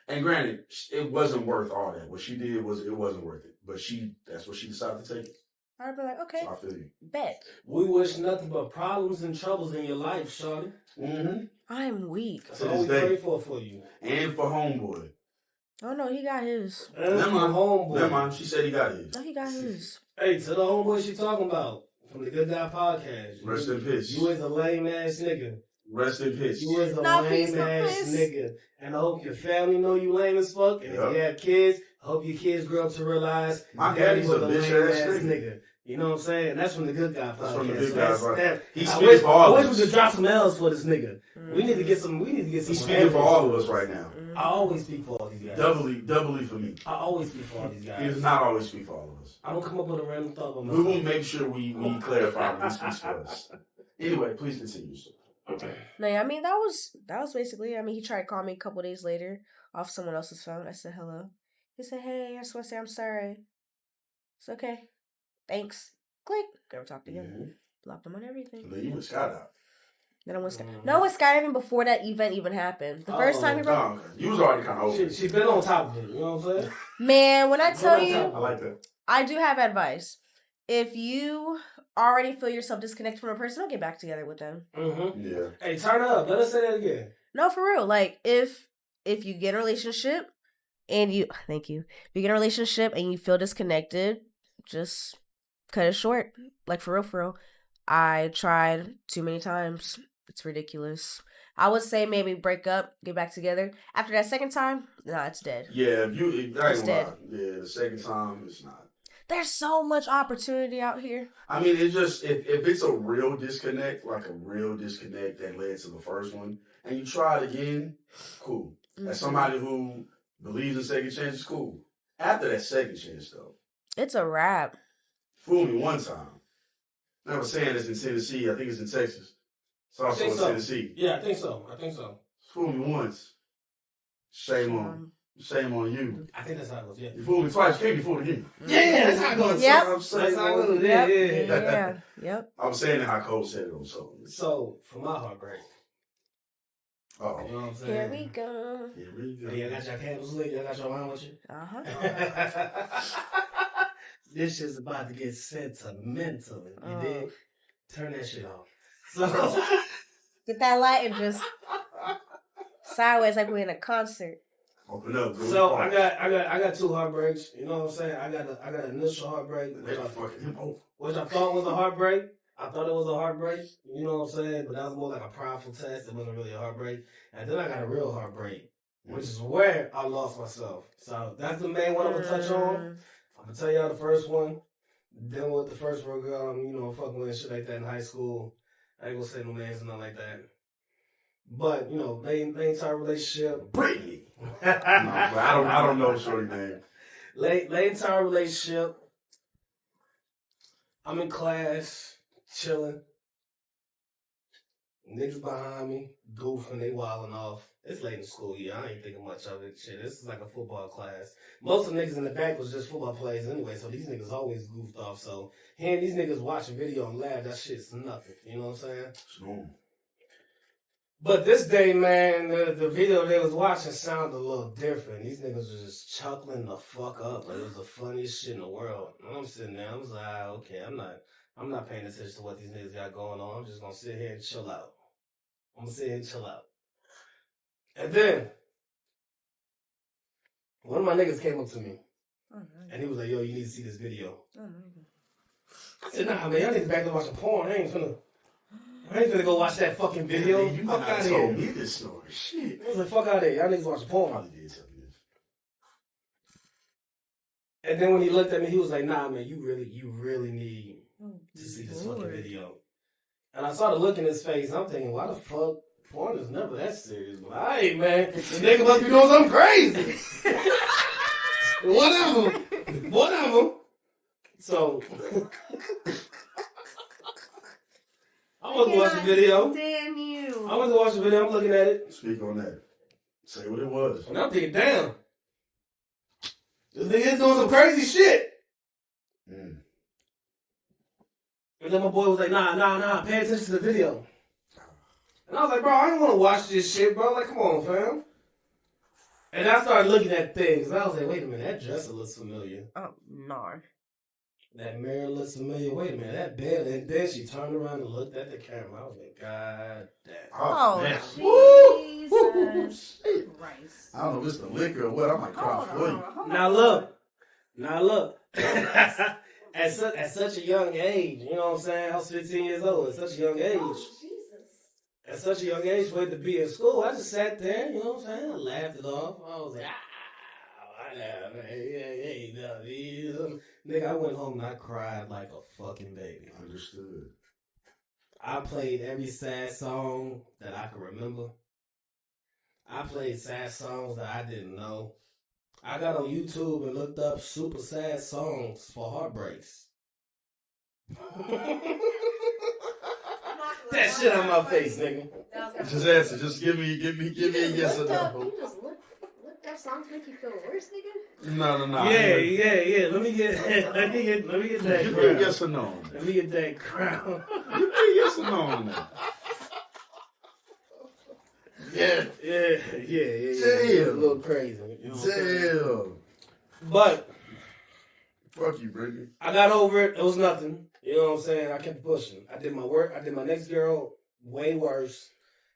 and granted, it wasn't worth all that. What she did it wasn't worth it. But that's what she decided to take it. I'd be like, okay, So I feel you. bet. We wish nothing but problems and troubles in your life, shawty. Mm-hmm. I'm weak. That's To all we this day. pray for you. And for homeboy. Oh, no, he got his. And Never for mind. homeboy. Never mind. She said he got his. No, he got his. Hey, to the homeboy she talking about from the Good Guy Podcast. Rest in peace. You is a lame ass nigga. Rest in peace. You is a Nah, lame peace, no ass peace. nigga. And I hope your family know you lame as fuck. And if you have kids, I hope your kids grow up to realize My daddy daddy's was a a bitch lame ass ass nigga. nigga. You know what I'm saying? And that's from the Good Guy Podcast. That's from the Good So Guy that's- Podcast. that- He I speaks wish- for all I of wish we us. could drop some L's for this nigga. We need to get some. He's speaking for all of us right now. I always speak for all these guys. Doubly for me. I always speak for all these He guys. does not always speak for all of us. I don't come up with a random thought on my We will make sure we clarify when he speaks for us. Anyway, please continue. No, yeah, I mean, that was basically, I mean, he tried to call me a couple days later off someone else's phone. I said, hello. He said, hey, I just want to say I'm sorry. It's okay. Thanks. Click. Never talked again. Blocked him on everything. And then you was skydiving. Then I went skydiving. No, I went skydiving before that event even happened. The first time he broke. No, you was already kind of over. She been on top of it. You know what I'm saying? Man, when I tell I you, like that. I do have advice. If you already feel yourself disconnected from a person, don't get back together with them. Mm-hmm. Yeah. Hey, turn up. Let us say that again. No, for real. Like, if you get in a relationship and you, thank you. If you get in a relationship and you feel disconnected, just cut it short. Like, for real, for real. I tried too many times It's ridiculous. I would say maybe break up, get back together. After that second time, nah, it's dead. Yeah, I ain't gonna dead. lie. Yeah, the second time, it's not. There's so much opportunity out here. I mean, it's just, if it's a real disconnect, like a real disconnect that led to the first one, and you try it again, cool. As somebody who believes in second chances, cool. After that second chance, though, it's a wrap. Fool me one time. I was saying it's in Tennessee. I think it's in Texas. It's also in Tennessee. Yeah, I think so. Fool me once. Shame on you. I think that's how it goes, yeah. You fooled me twice, you can't be fooled again. Yeah, that's how it goes. Yep. That's how it goes. Yeah. Yep. I was saying it how Cole said it on so. So, for my heartbreak. Uh-oh. You know what I'm saying? Here we go. Yeah, I got your candles lit. I got your wine with you. This shit's about to get sentimental. You dig? Turn that shit off. So get that light and just sideways like we're in a concert. Open up. So I got two heartbreaks. You know what I'm saying? I got an initial heartbreak, which I thought was a heartbreak. I thought it was a heartbreak. You know what I'm saying? But that was more like a prideful test. It wasn't really a heartbreak. And then I got a real heartbreak, which is where I lost myself. So that's the main one I'm gonna touch on. I'm gonna tell y'all the first one. Dealing with the first girl, fucking with and shit like that in high school. I ain't gonna say no names and nothing like that. But, the entire relationship. Brittany. No, but I don't know the shorty name. The entire relationship. I'm in class, chilling. Niggas behind me, goofing, they wilding off. It's late in school year. I ain't thinking much of it. Shit, this is like a football class. Most of the niggas in the back was just football players anyway, so these niggas always goofed off. So hearing these niggas watch a video and laugh, that shit's nothing. You know what I'm saying? It's normal. But this day, man, the video they was watching sounded a little different. These niggas was just chuckling the fuck up. Like, it was the funniest shit in the world. And I'm sitting there, I was like, okay, I'm not paying attention to what these niggas got going on. I'm just gonna sit here and chill out. And then, one of my niggas came up to me. And he was like, yo, you need to see this video. I said, nah, man, y'all niggas back there watching porn. I ain't finna go watch that fucking video. You fuck out of here. told me this story. Shit. I was like, fuck out of here. Y'all niggas watching porn. Probably did tell me this. And then when he looked at me, he was like, nah, man, you really need to see this fucking video. And I started looking at his face. I'm thinking, why the fuck? Porn is never that serious. But hey, man, the nigga must be doing something crazy. Whatever. So, I went to watch the video. Damn you. I went to watch the video. I'm looking at it. Speak on that. Say what it was. And I'm thinking, damn. This nigga is doing some crazy shit. And then my boy was like, nah, pay attention to the video. And I was like, bro, I don't want to watch this shit, bro. Like, come on, fam. And I started looking at things. And I was like, wait a minute, that dresser looks familiar. Oh, no. That mirror looks familiar. Wait a minute, that bed. And then she turned around and looked at the camera. I was like, God damn. Oh, Jesus Christ. I don't know if it's the liquor or what. I might cry for you. Now look. At such a young age, you know what I'm saying? I was 15 years old. At such a young age. Oh, Jesus. At such a young age for it to be in school, I just sat there, you know what I'm saying? I laughed it off. I was like, nigga, I went home and I cried like a fucking baby. Understood. I played every sad song that I could remember. I played sad songs that I didn't know. I got on YouTube and looked up super sad songs for heartbreaks. That shit on my face, nigga. Just answer. Just give me a yes or no. You just look up songs make you feel worse, nigga? No. Yeah. Let me get that Give me a crown. yes or no. Let me get that crown. Give me a yes or no on that. Yeah. A little crazy. You know what I'm saying? Damn. But Fuck you, Brittany. I got over it. It was nothing. You know what I'm saying? I kept pushing. I did my work. I did my next girl way worse.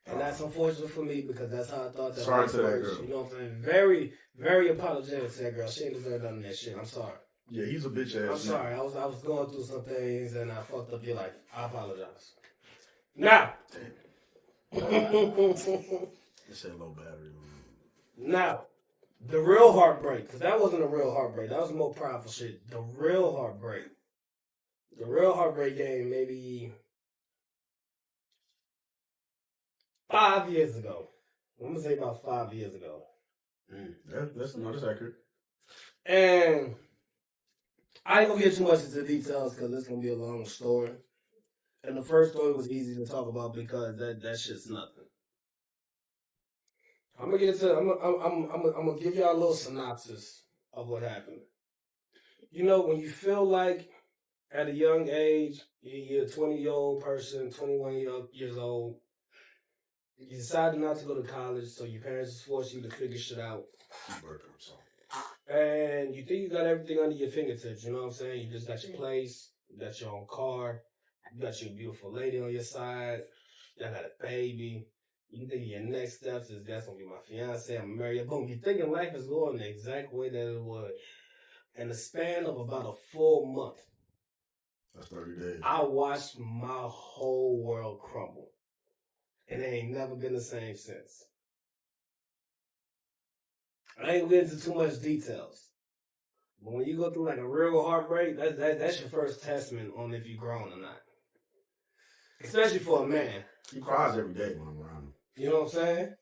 And that's unfortunate for me because that's how I thought that Sorry was to that worse. girl. You know what I'm saying? Very, very apologetic to that girl. She ain't deserve none of that shit. I'm sorry. Yeah, he's a bitch ass. I'm sorry. I was going through some things and I fucked up your life. I apologize. Now, It said low battery. Now, the real heartbreak, because that wasn't a real heartbreak. That was more powerful shit. The real heartbreak. The real heartbreak game maybe 5 years ago. I'm going to say about 5 years ago. That's accurate. And I ain't going to get too much into details because it's going to be a long story. And the first story was easy to talk about because that shit's nothing. I'm gonna give y'all a little synopsis of what happened. You know, when you feel like at a young age, you're a 20-year-old person, 21 years old, you decided not to go to college, so your parents force you to figure shit out. And you think you got everything under your fingertips, you know what I'm saying? You just got your place, you got your own car, you got your beautiful lady on your side, y'all got a baby. You think your next steps is that's gonna be my fiance, I'm married. Boom, you thinking life is going the exact way that it would. In the span of about a full month, that's 30 days. I watched my whole world crumble. And it ain't never been the same since. I ain't gonna get into too much details. But when you go through like a real heartbreak, that's your first testament on if you're grown or not. Especially for a man. He cries every day when I'm around him. You know what I'm saying?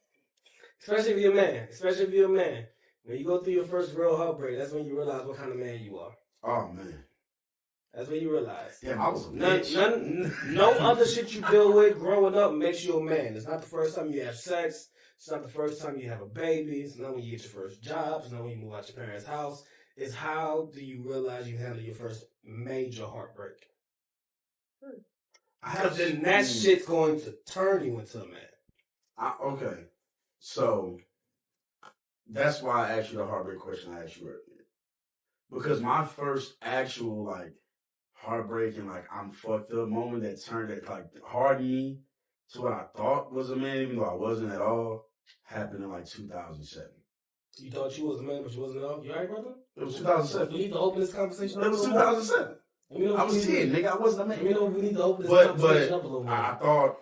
Especially if you're a man. When you go through your first real heartbreak, that's when you realize what kind of man you are. Oh, man. That's when you realize. Yeah, I was a bitch. No other shit you deal with growing up makes you a man. It's not the first time you have sex. It's not the first time you have a baby. It's not when you get your first job. It's not when you move out your parents' house. It's how do you realize you handle your first major heartbreak. Because then that shit's going to turn you into a man. Okay. So, that's why I asked you the heartbreak question I asked you earlier. Because my first actual, heartbreak and, I'm fucked up moment that hardened me to what I thought was a man, even though I wasn't at all, happened in, 2007. You thought you was a man, but you wasn't at all? You alright, brother? It was 2007. We need to open this conversation up. It was 2007. I was 10, nigga. I wasn't a man. We need to open this conversation up a little bit. I thought,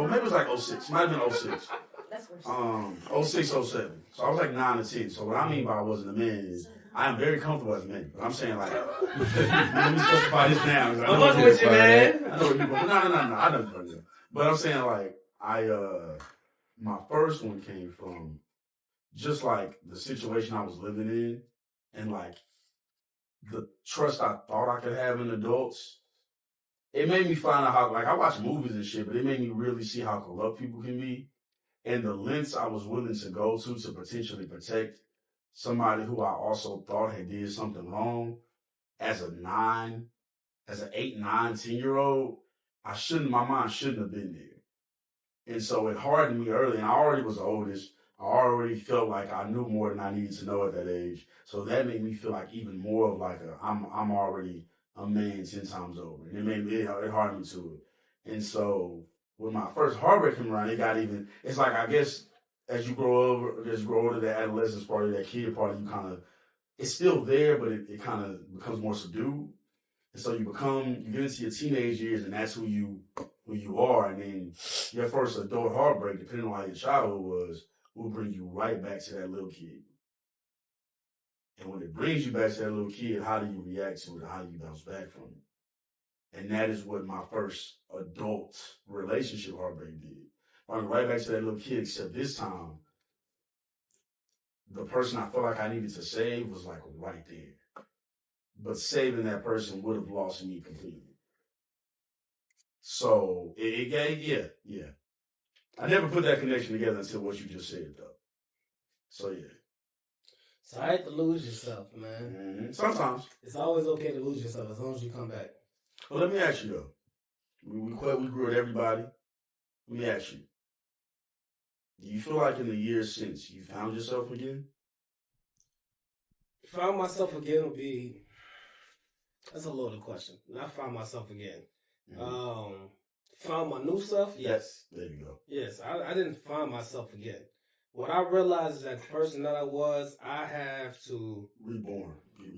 maybe it was 06. Might have been 06. That's what 06, 07. So I was 9 or 10. So what I mean by I wasn't a man is I am very comfortable as a man. But I'm saying let me specify this now. I'm fucking with you, man. I know what you're going. No. I know what you're. But I'm saying my first one came from just the situation I was living in and the trust I thought I could have in adults. It made me find out how I watch movies and shit, but it made me really see how corrupt people can be. And the lengths I was willing to go to potentially protect somebody who I also thought had did something wrong as an 8, 9, 10-year-old, my mind shouldn't have been there. And so it hardened me early, and I already was the oldest. I already felt like I knew more than I needed to know at that age. So that made me feel even more of I'm already a man 10 times over. And it hardened me to it. And so when my first heartbreak came around, it's I guess as you grow older, that adolescence party, that kid party, it's still there, but it kind of becomes more subdued. And so you get into your teenage years, and that's who you are. And then your first adult heartbreak, depending on how your childhood was, will bring you right back to that little kid. And when it brings you back to that little kid, how do you react to it? How do you bounce back from it? And that is what my first adult relationship heartbreak did. I went right back to that little kid, except this time, the person I felt like I needed to save was right there. But saving that person would have lost me completely. So it gave, yeah. I never put that connection together until what you just said, though. So yeah. So I hate to lose yourself, man. Mm-hmm. Sometimes. It's always okay to lose yourself as long as you come back. Well, let me ask you, though. We grew at everybody. Let me ask you. Do you feel like in the years since you found yourself again? Found myself again would be... That's a loaded question. Not found myself again. Mm-hmm. Found my new self? Yes. There you go. Yes, I didn't find myself again. What I realized is that the person that I was, I have to... Reborn.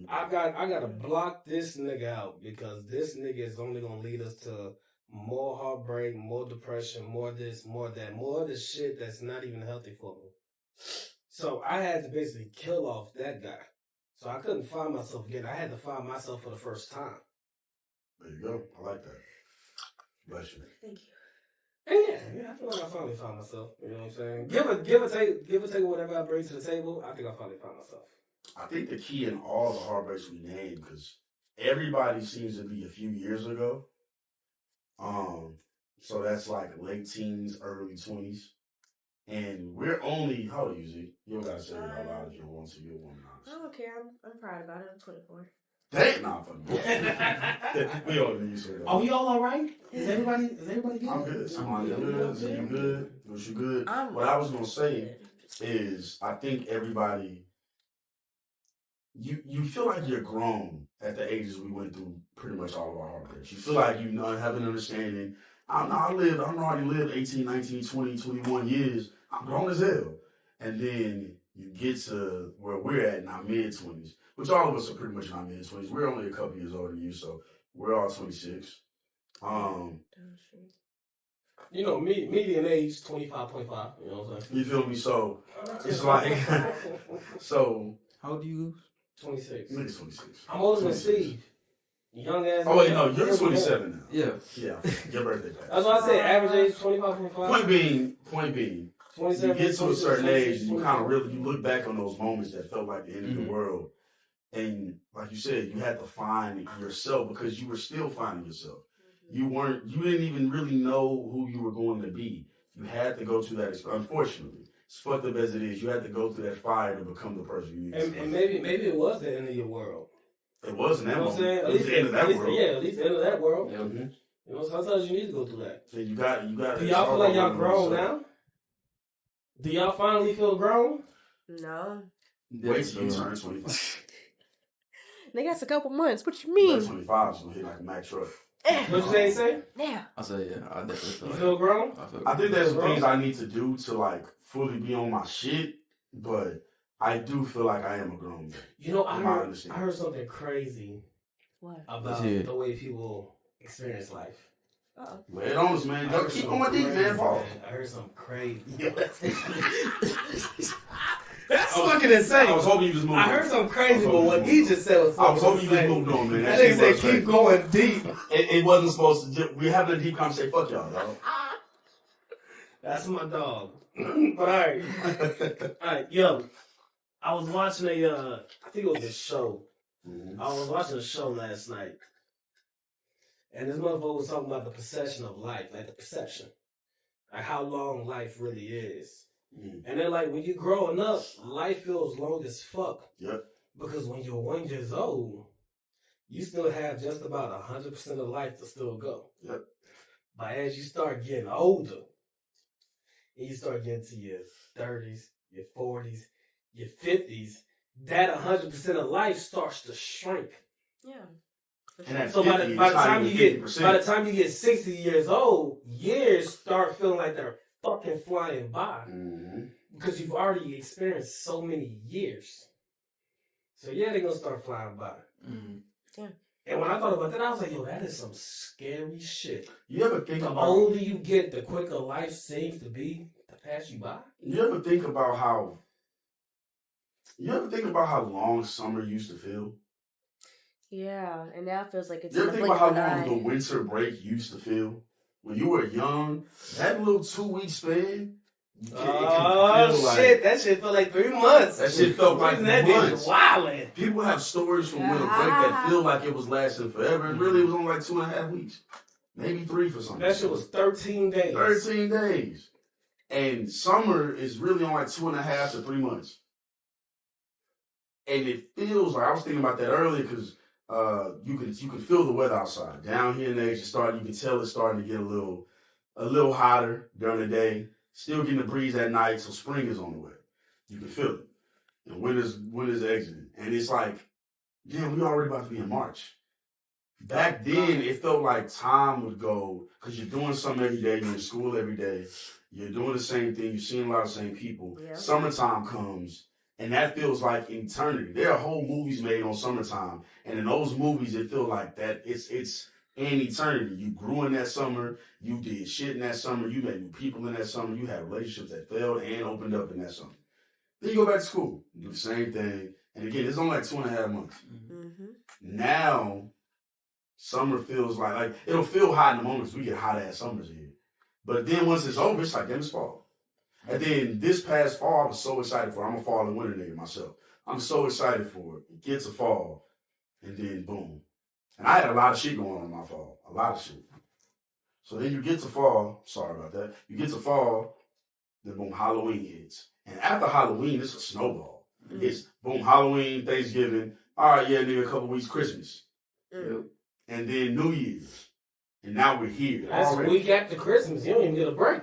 I got to block this nigga out because this nigga is only going to lead us to more heartbreak, more depression, more this, more that, more of the shit that's not even healthy for me. So I had to basically kill off that guy. So I couldn't find myself again. I had to find myself for the first time. There you go. I like that. Bless you. Thank you. And yeah, I feel like I finally found myself. You know what I'm saying? Give or take whatever I bring to the table. I think I finally found myself. I think the key in all the heartbreaks we named, because everybody seems to be a few years ago. So that's like late teens, early 20s. And we're only, how old are you, Z? You don't gotta say it out loud if you don't want to. You're a woman, I don't care. I'm proud about it. I'm 24. Dang, nah, fucking we all need to. Are we all right? Is everybody good? I'm good. Somebody good. Z, you good? Was you good? What I was gonna say is, I think everybody, you feel like you're grown at the ages we went through pretty much all of our heartbreaks. You feel like you have an understanding. I'm already lived 18, 19, 20, 21 years. I'm grown as hell. And then you get to where we're at in our mid-20s, which all of us are pretty much in our mid-20s. We're only a couple years older than you, so we're all 26. You know, median age 25.5. You know what I'm saying? You feel me? So it's like, so How old are you? 26. nigga's 26. I'm older than Steve. Young ass. Oh wait, no, you're 27 now. Yeah. Yeah, your birthday passed. That's what I say. Average age 25.5. Point being, you 27, get to a certain 26, age and you 26. kind of really, you look back on those moments that felt like the end of the world. And like you said, you had to find yourself because you were still finding yourself. You didn't even really know who you were going to be. You had to go through that, unfortunately. As fucked up as it is, you had to go through that fire to become the person you need. And maybe it was the end of your world. It wasn't that You know what I'm saying? moment. It was the end of that world. Yeah, at least the end of that world. Mm-hmm. You know, sometimes you need to go through that. And you got. Do y'all feel like y'all grown now? Do y'all finally feel grown? No. Wait till you turn 25. They got a couple months. What you That mean? 25 is gonna hit like a Mack truck. What you say? Yeah. I say yeah. I definitely feel You like feel grown? I think there's some things I need to do to like fully be on my shit, but I do feel like I am a grown man. You know, I heard something crazy What? about the way people experience life. Uh-oh. Lay it on us, man. Go keep on deep, man. Paul. I heard something crazy. That's fucking insane. I was hoping you just moved on. I heard something crazy, but what he just said was I was fucking hoping you just insane. moved on, man. That nigga said keep going deep. It wasn't supposed to. We're having a deep conversation. Fuck y'all, dog. That's my dog. But alright, yo. I was watching I think it was a show. Mm-hmm. I was watching a show last night. And this motherfucker was talking about the perception of life, like the perception. Like how long life really is. Mm-hmm. And then like when you're growing up, life feels long as fuck. Yep. Because when you're 1 year old, you still have just about 100% of life to still go. Yep. But as you start getting older, and you start getting to your 30s, your 40s, your 50s, that 100% of life starts to shrink. Yeah. And at So 50, by the it's time you get 60 years old, years start feeling like they're fucking flying by. Mm-hmm. Because you've already experienced so many years. So yeah, they're gonna start flying by. Mm-hmm. Yeah. And when I thought about that, I was like, yo, that is some scary shit. You ever think The about? older you get, the quicker life seems to be to pass you by. You ever think about how? You ever think about how long summer used to feel? Yeah, and now it feels like it's You in ever the think blink about of how an long the eye. winter break used to feel? When you were young, that little 2-week span. Oh shit, that shit felt like 3 months. That shit felt like that months. bitch wildin'. People have stories from winter break that feel like it was lasting forever. And really, it was only like 2.5 weeks, maybe 3 for some. That shit was 13 days. 13 days. And summer is really on like 2.5 to 3 months. And it feels like, I was thinking about that earlier because you can feel the weather outside. Down here in the age, you can tell it's starting to get a little hotter during the day. Still getting the breeze at night, so spring is on the way. You can feel it. And winter's exiting. And it's like, damn, we already about to be in March. Back then, it felt like time would go, because you're doing something every day, you're in school every day, you're doing the same thing, you're seeing a lot of the same people. Yeah. Summertime comes, and that feels like eternity. There are whole movies made on summertime, and in those movies, it feels like that it's and eternity. You grew in that summer. You did shit in that summer. You met new people in that summer. You had relationships that failed and opened up in that summer. Then you go back to school, do the same thing. And again, it's only like 2.5 months. Mm-hmm. Now, summer feels like it'll feel hot in the moments. We get hot ass summers here. But then once it's over, it's like, damn, it's fall. And then this past fall, I was so excited for it. I'm a fall and winter nigga myself. I'm so excited for it. It gets a fall, and then boom. And I had a lot of shit going on in my fall. A lot of shit. So then you get to fall. Sorry about that. You get to fall, then boom, Halloween hits. And after Halloween, it's a snowball. Mm-hmm. It's boom, Halloween, Thanksgiving. All right, yeah, nigga, a couple weeks, Christmas. Mm-hmm. And then New Year's. And now we're here. That's already. A week after Christmas. You don't even get a break.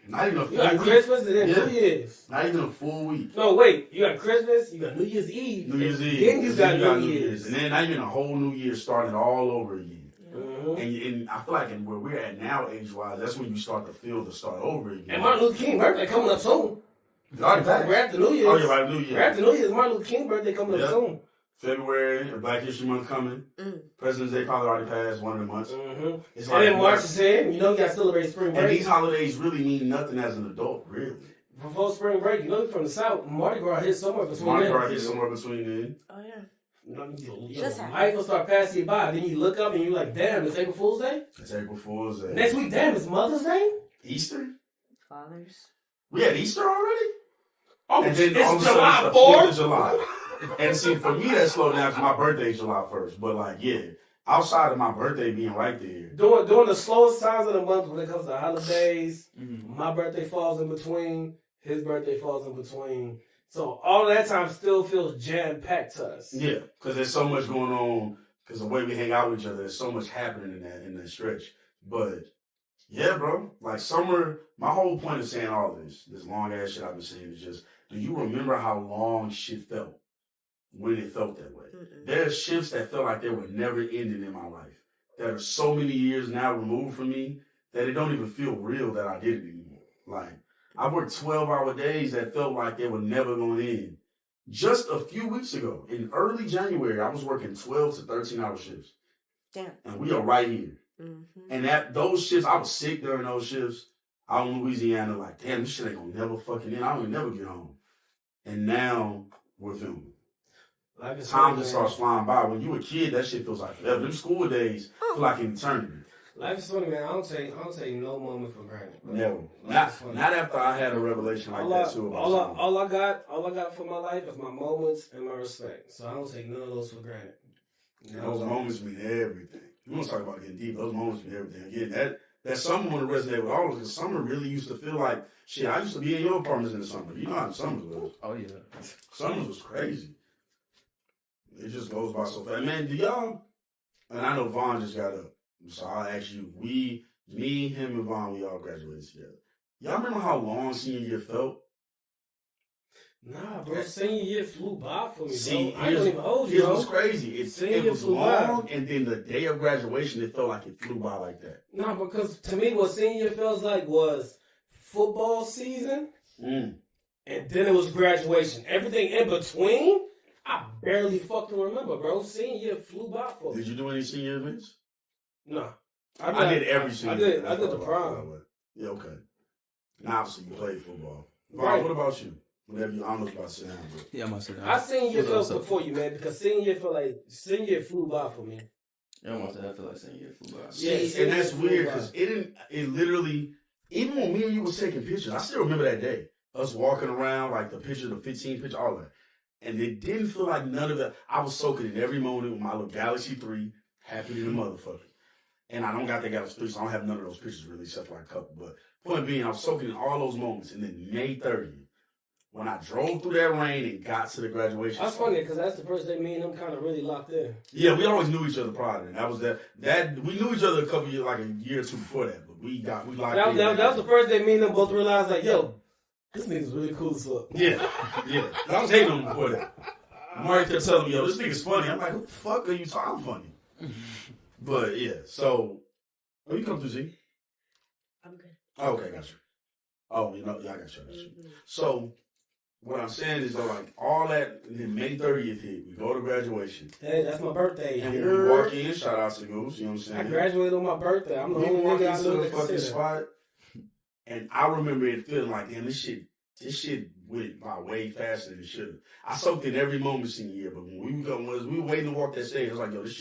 Not even a full week. You got Christmas and then New Year's. Not even a full week. No, wait. You got Christmas, you got New Year's Eve. New Year's Eve. Then you got New Year's. And then not even a whole New Year starting all over again. Mm-hmm. And I feel like where we're at now, age-wise, that's when you start to feel to start over again. And Martin Luther King's birthday coming up soon. We're after New Year's. Oh, yeah, right, New Year's. We're after New Year's. Martin Luther King's birthday coming up soon. February, Black History Month coming. President's Day probably already passed, one of the months. Mm-hmm. It's and then March is in. You know you got to celebrate spring break. And these holidays really mean nothing as an adult, really. Before spring break, you know from the South, Mardi Gras hits somewhere between Mardi Gras hits somewhere between then. Oh, yeah. Life will start passing you by. Then you look up and you're like, damn, it's April Fool's Day? It's April Fool's Day. Next week, damn, it's Mother's Day? Easter? Fathers. We had Easter already? Oh, and then it's July 4th? July. And see, for me, that slowed down because my birthday's July 1st. But, like, yeah, outside of my birthday being right there. During the slowest times of the month when it comes to holidays, my birthday falls in between, his birthday falls in between. So all that time still feels jam-packed to us. Yeah, because there's so much going on. Because the way we hang out with each other, there's so much happening in that stretch. But, yeah, bro, like summer, my whole point of saying all this long-ass shit I've been saying is just, do you remember how long shit felt? When it felt that way. There are shifts that felt like they were never ending in my life. That are so many years now removed from me that it don't even feel real that I did it anymore. Like, I worked 12-hour days that felt like they were never going to end. Just a few weeks ago, in early January, I was working 12 to 13-hour shifts. Damn. And we are right here. Mm-hmm. And those shifts, I was sick during those shifts. Out in Louisiana, like, damn, this shit ain't going to never fucking end. I don't even never get home. And now we're filming. Time just starts flying by. When you a kid, that shit feels like forever. Them school days feel like an eternity. Life is funny, man. I don't take no moment for granted. Bro. Never. Not after I had a revelation like that too. All I got for my life is my moments and my respect. So I don't take none of those for granted. Those moments mean everything. We want to talk about getting deep. Those moments mean everything. Again, that summer want to resonate with all of us. Because summer really used to feel like shit. I used to be in your apartments in the summer. You know how the summers was. Oh yeah. Summers was crazy. It just goes by so fast. Man, do y'all, and I know Vaughn just got up, so I'll ask you, me, him, and Vaughn, we all graduated together. Y'all remember how long senior year felt? Nah, bro, senior year flew by for me, See, bro. I don't even hold you, It was crazy. It was long, and then the day of graduation, it felt like it flew by like that. Nah, because to me, what senior year feels like was football season, and then it was graduation. Everything in between, I barely fucking remember, bro. Senior year flew by for me. Did you do any senior events? No. I did every senior event. I did the prom. Yeah, okay. Now, obviously, you played football. Right. What about you? Whenever you, I don't know if you're about to sit down, but. Yeah, I'm about to sit down. I senior year felt before you, man, because senior year flew by for me. Yeah, I'm about to say I feel like senior year flew by. Yeah, and that's weird, because it literally, even when me and you was taking pictures, I still remember that day. Us walking around, like the picture, the 15 picture, all that. And it didn't feel like none of that. I was soaking in every moment with my little Galaxy 3, happy to the motherfucker. And I don't got the Galaxy 3, so I don't have none of those pictures really, except for like a couple. But point being, I was soaking in all those moments. And then May 30th, when I drove through that rain and got to the graduation. That's funny, because that's the first day me and him kind of really locked in. Yeah, we always knew each other prior. And that was that we knew each other a couple years, like a year or two before that. But we locked in. That was the first day me and him both realized, like, yo, this nigga's really cool as fuck. Yeah. I was hating him before that. Mark kept telling me, yo, this nigga's funny. I'm like, who the fuck are you talking funny? But, yeah, so. Oh, you come through, Z? I'm good. Oh, okay, got you. Oh, yeah, I got you. So, what I'm saying is though, like all that, and then May 30th hit, we go to graduation. Hey, that's my birthday. And when we walk in, shout out to Goose, you know what I'm saying? I graduated on my birthday. I'm the We only walk nigga I into know the that can fucking say that. spot, and I remember it feeling like, damn, this shit went by way faster than it should have. I soaked in every moment senior year, but when we were waiting to walk that stage, I was like, yo, this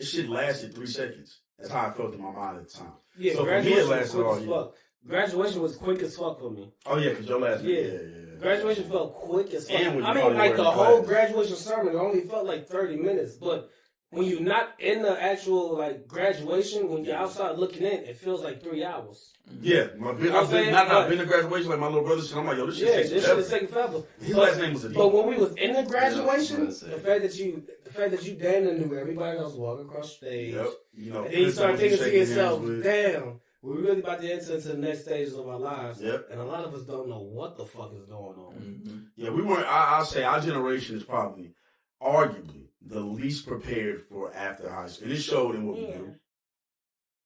shit lasted 3 seconds. That's how I felt in my mind at the time. Yeah, so for me, graduation it was lasted quick all as year. fuck. Graduation was quick as fuck for me. Oh yeah, because your last Yeah. yeah. Graduation felt quick as fuck. And when you I mean, probably like were the in whole class. graduation sermon, it only felt like 30 minutes. But when you're not in the actual like graduation, when you're outside looking in, it feels like 3 hours. Yeah, I've been to graduation like my little brother said. I'm like, yo, this shit Yeah, takes this shit forever. is taking forever. His last name was Adib. But when we was in the graduation, Yeah, the fact that you damn near knew everybody else walking across the stage, Yep. You know, and then you start thinking to shaking yourself, hands with. damn, we're really about to enter into the next stages of our lives. Yep. And a lot of us don't know what the fuck is going on. Mm-hmm. Yeah, we weren't. I'll say our generation is probably, arguably, the least prepared for after high school, and it showed in what we do.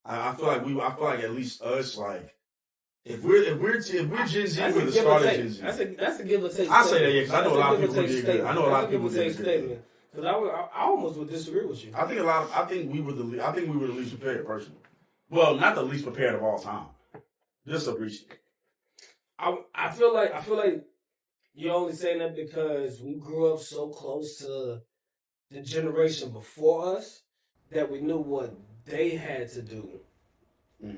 I feel like at least us, like, if we're Gen Z, we're the start of Gen Z. That's a give or take. I say that, yeah, because I know That's a lot of give or people take did good. statement. I know a lot of That's people give or take did good. statement. Because I almost would disagree with you. I think we were the least prepared personally. Well, not the least prepared of all time. Just appreciate. I feel like you're only saying that because we grew up so close to the generation before us that we knew what they had to do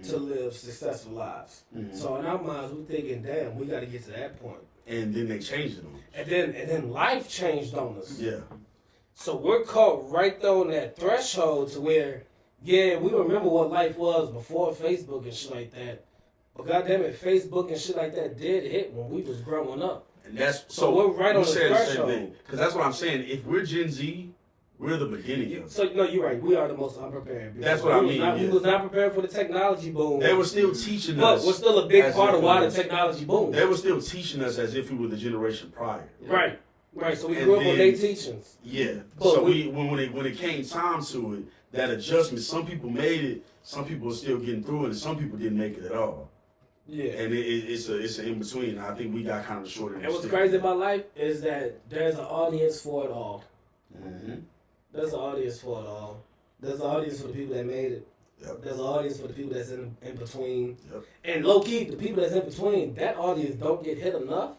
to live successful lives. Mm-hmm. So in our minds, we're thinking, damn, we got to get to that point. And then they changed it on us. And then life changed on us. Yeah. So we're caught right there on that threshold to where, yeah, we remember what life was before Facebook and shit like that. But goddamn it, Facebook and shit like that did hit when we was growing up. And that's So we're right on the threshold. Because that's what I'm saying. If we're Gen Z, we're the beginning of it. So no, you're right. We are the most unprepared. That's what I mean, We was not prepared for the technology boom. They were still teaching But us. we're still a big as part if of it why the was- technology boomed. They were still teaching us as if we were the generation prior. Right. So we And grew up on then- their teachings. Yeah. But So when it came time to it, that adjustment, some people made it, some people are still getting through it, and some people didn't make it at all. Yeah. And it's an in between. I think we got kind of the short end. And what's crazy about life is that there's an audience for it all. Mm-hmm. There's an audience for it all. There's an audience for the people that made it. Yep. There's an audience for the people that's in between. Yep. And low key, the people that's in between, that audience don't get hit enough.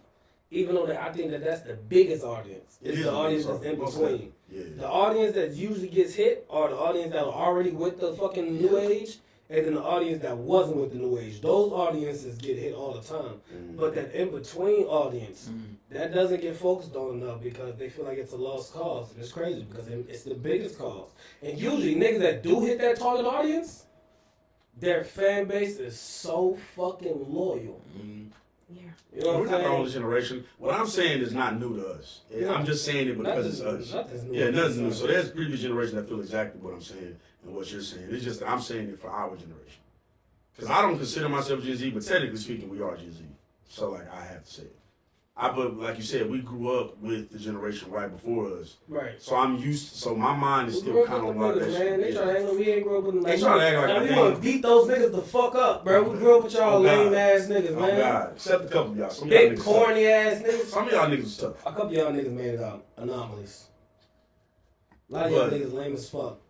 Even though I think that's the biggest audience. It It's is the the audience biggest that's in audience. between. Yeah. The audience that usually gets hit are the audience that are already with the fucking new age, and then the audience that wasn't with the new age. Those audiences get hit all the time. But that in between audience, that doesn't get focused on enough because they feel like it's a lost cause. And it's crazy because it's the biggest cause. And usually niggas that do hit that target audience, their fan base is so fucking loyal. Yeah. You know We're what I'm not the saying? older generation. What I'm saying is not new to us. No. I'm just saying it because it's us. Nothing's new. Yeah, nothing's new. So there's previous generation that feel exactly what I'm saying and what you're saying. It's just I'm saying it for our generation. Because I don't consider myself Gen Z, but technically speaking, we are Gen Z. So like I have to say it. But like you said, we grew up with the generation right before us. Right. So I'm used. So my mind is We still grew up kind of with like the that. niggas, man. They shit. try to hang on. We ain't grew up with them. They try to act like Now, they we want to ain't. beat those niggas the fuck up, bro. We grew up with y'all Oh, God. lame ass niggas, Oh man. God, except a couple of y'all. Some of y'all Big niggas corny ass niggas. tough. Some of y'all niggas was tough. A couple of y'all niggas made it out anomalies. A lot of y'all But- niggas lame as fuck.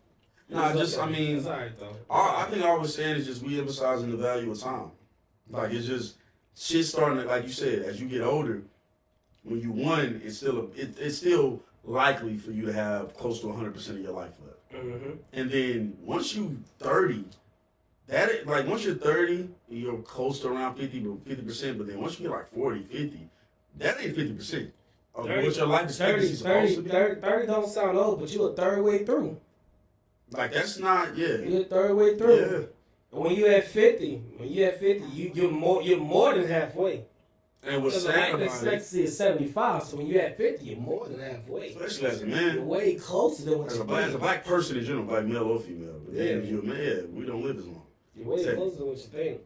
Nah, It's just okay. I mean, It's alright though. I think all we're saying is just we emphasizing the value of time. Like it's just shit starting to, like you said, as you get older, when you won, it's still likely for you to have close to 100% of your life left. Mm-hmm. And then once you 30, once you're 30, you're close to around 50%. But then once you get like 40, 50, that ain't 50% of what your life expectancy is supposed to be. 30 don't sound old, but you a third way through. Like that's not, yeah. You a third way through. Yeah. And when you at 50, you're more than halfway. And what's Because the sad life about it, expectancy is 75, so when you're at 50, you're more than halfway. especially as a You're man, way closer than what as you a think. black person in general, like male or female, but then Yeah. if you're a man, we don't live as long. You're way Technically. closer than what you think.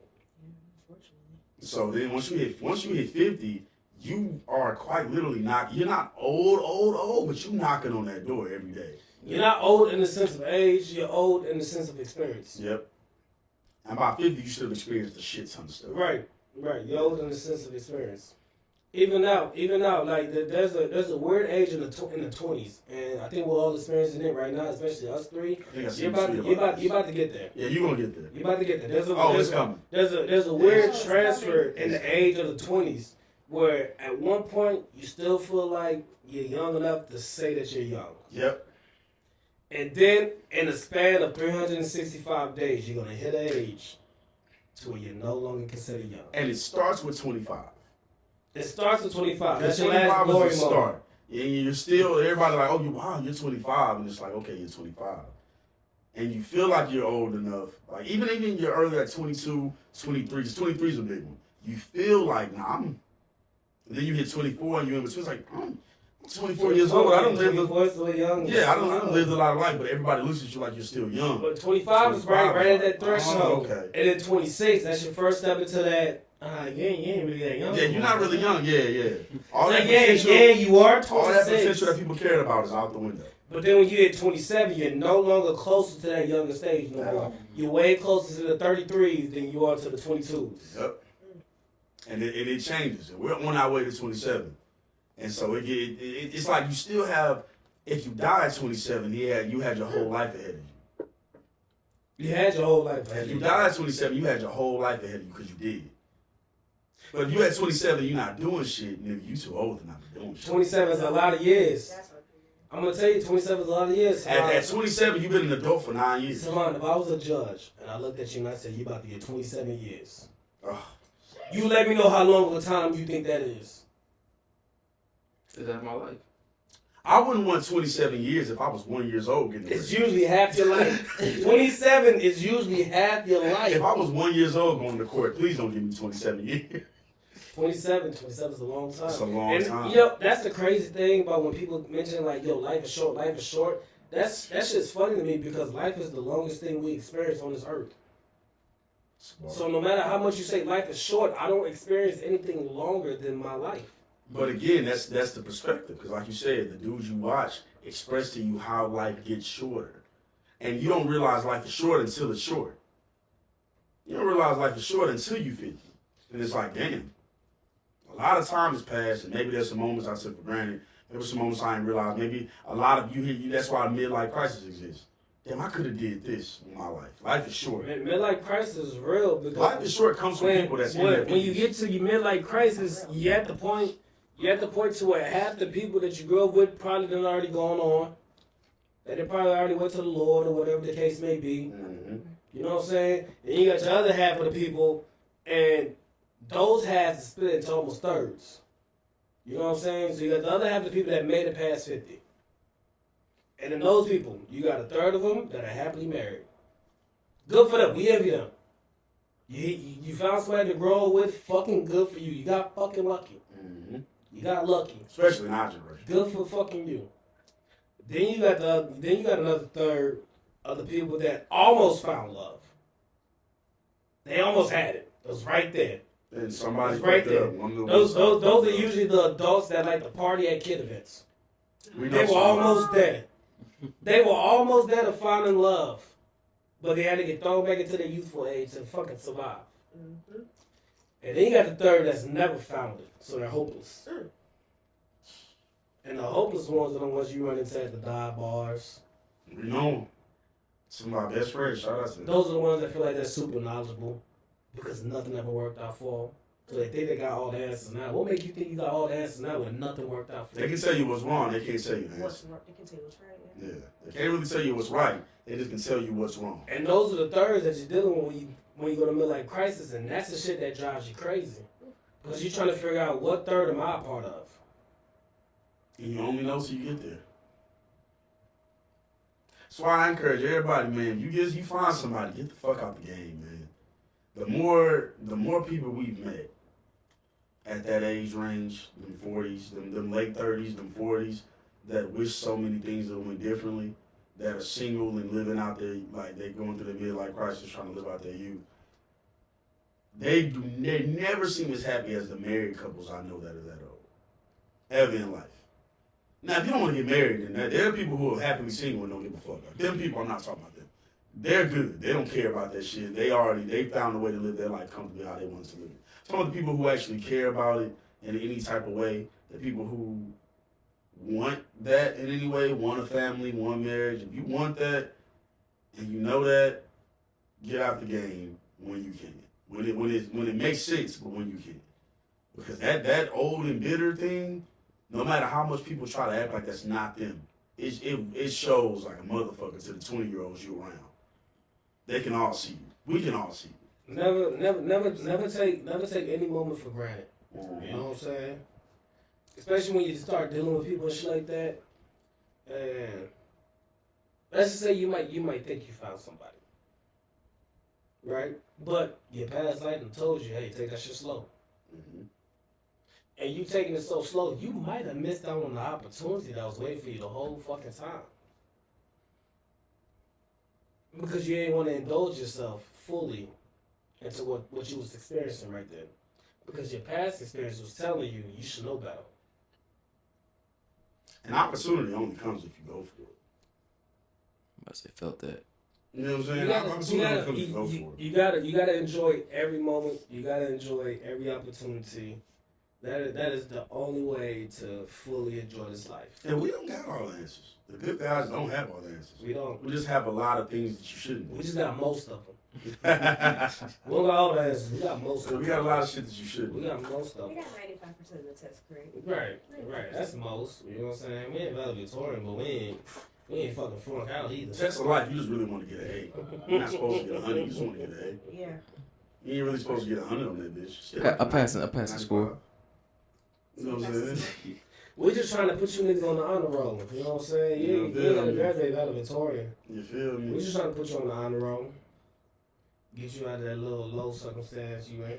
Unfortunately. So then once you hit 50, you are quite literally you're not old, but you knocking on that door every day. You're not old in the sense of age, you're old in the sense of experience. Yep. And by 50, you should have experienced a shit ton of stuff. Right. You're old in the sense of experience. Even out, like there's a weird age in the 20s, and I think we're all experiencing it right now, especially us three. You're about to get there. Yeah, you're gonna get there. You're about to get there. It's coming. There's a weird transfer in the age of the 20s, where at one point you still feel like you're young enough to say that you're young. Yep. And then in the span of 365 days, you're gonna hit an age to where you're no longer considered young. And it starts with 25. It starts with 25. That's your 25 last glory is the moment. start. And you're still, everybody like, oh, you're 25. And it's like, okay, you're 25. And you feel like you're old enough. Like, even in your early, like 22, 23, 23 is a big one. You feel like, and then you hit 24 and you're in between. It's like, I'm 24 years old. I don't live young. Yeah, I don't live a lot of life, but everybody looks at you like you're still young. But 25 is right at that threshold. Okay. And then 26, that's your first step into that. You ain't really that young. Yeah, you're not really young. Yeah. All like, that potential, you are 26. All that potential that people cared about is out the window. But then when you hit 27, you're no longer closer to that younger stage no more. You're way closer to the 33s than you are to the 22s. Yep. And it changes. We're on our way to 27. And so it's like you still have, if you die at 27, you had your whole life ahead of you. You had your whole life ahead of you. If you died at 27, you had your whole life ahead of you because you did. But if you at 27, you're not doing shit, nigga, you too old to not be doing shit. 27 is a lot of years. I'm going to tell you, 27 is a lot of years. At 27, you've been an adult for 9 years. Savon, if I was a judge and I looked at you and I said, you about to get 27 years. Oh. You let me know how long of a time you think that is. Is that my life? I wouldn't want 27 years if I was 1 year old getting It's usually half your life. 27 is usually half your life. If I was 1 year old going to court, please don't give me 27 years. 27 is a long time. It's a long time. You know, that's the crazy thing about when people mention like, yo, life is short. That shit's funny to me because life is the longest thing we experience on this earth. So no matter how much you say life is short, I don't experience anything longer than my life. But again, that's the perspective. Because like you said, the dudes you watch express to you how life gets shorter. And you don't realize life is short until it's short. You don't realize life is short until you 50. And it's like, damn. A lot of time has passed, and maybe there's some moments I took for granted. There were some moments I didn't realize. Maybe a lot of you, that's why midlife crisis exists. Damn, I could have did this in my life. Life is short. Midlife crisis is real because life is short comes from people that's in their when you get to your midlife crisis, you're at the point to where half the people that you grew up with probably done already gone on. That they probably already went to the Lord or whatever the case may be. Mm-hmm. You know what I'm saying? And you got your other half of the people, and those halves are split into almost thirds. You know what I'm saying? So you got the other half of the people that made it past 50. And in those people, you got a third of them that are happily married. Good for them. We envy them. You found somebody to grow with, fucking good for you. You got fucking lucky. Mm-hmm. You got lucky. Especially in our generation. Good for fucking you. Then you got another third of the people that almost found love. They almost had it. It was right there. And somebody right there. Those are usually the adults that like to party at kid events. They were almost there. They were almost there to find in love. But they had to get thrown back into their youthful age to fucking survive. Mm-hmm. And then you got the third that's never found it. So they're hopeless. Mm. And the hopeless ones are the ones you run into at the dive bars. You know, some of my best friends, shout out to them. Those are the ones that feel like they're super knowledgeable. Because nothing ever worked out for them. So they think they got all the answers now. What makes you think you got all the answers now when nothing worked out for you? They can tell you what's wrong. They can't tell you the what's answer. wrong. They can tell you what's right. Yeah. They can't really tell you what's right. They just can tell you what's wrong. And those are the thirds that you're dealing with when you go to midlife crisis. And that's the shit that drives you crazy. Because you're trying to figure out what third am I a part of. And you only know till you get there. That's why I encourage everybody, man. You find somebody, get the fuck out the game, man. The more people we've met at that age range, them 40s, them late 30s, them 40s, that wish so many things that went differently, that are single and living out there, like they going through their midlife crisis trying to live out their youth. They never seem as happy as the married couples I know that are that old. Ever in life. Now, if you don't want to get married, then there are people who are happily single and don't give a fuck. Like, them people, I'm not talking about them. They're good. They don't care about that shit. They found a way to live their life comfortably how they want to live it. Some of the people who actually care about it in any type of way. The people who want that in any way, want a family, want marriage. If you want that and you know that, get out the game when you can. When it makes sense, but when you can. Because that old and bitter thing, no matter how much people try to act like that's not them, it shows like a motherfucker to the 20-year-olds you around. They can all see you. We can all see you. Never take any moment for granted. Mm-hmm. You know what I'm saying? Especially when you start dealing with people and shit like that. And let's just say you might think you found somebody. Right? But your past life done told you, hey, take that shit slow. Mm-hmm. And you taking it so slow, you might have missed out on the opportunity that was waiting for you the whole fucking time. Because you ain't want to indulge yourself fully into what you was experiencing right then. Because your past experience was telling you should know better. An opportunity only comes if you go for it. I say felt that. You know what I'm saying? You gotta enjoy every moment. You gotta enjoy every opportunity. That is the only way to fully enjoy this life. And we don't got all the answers. The good guys don't have all the answers. We don't. We just have a lot of things that you shouldn't do. We just got most of them. We We don't got all the answers. We got most of them. got a lot of shit that you shouldn't We do. got most of We them. got 95% of the test correct. Right. That's most. You know what I'm saying? We ain't valedictorian, but we ain't fucking flunk out either. Test of life, you just really want to get an A. You're not supposed to get 100, you just want to get an A. Yeah. You ain't really supposed to get 100 on that bitch. Shit, A passing score. You know what I'm saying? We're just trying to put you niggas on the honor roll. You know what I'm saying? You ain't gotta graduate valedictorian. You feel me? We're just trying to put you on the honor roll. Get you out of that little low circumstance you in.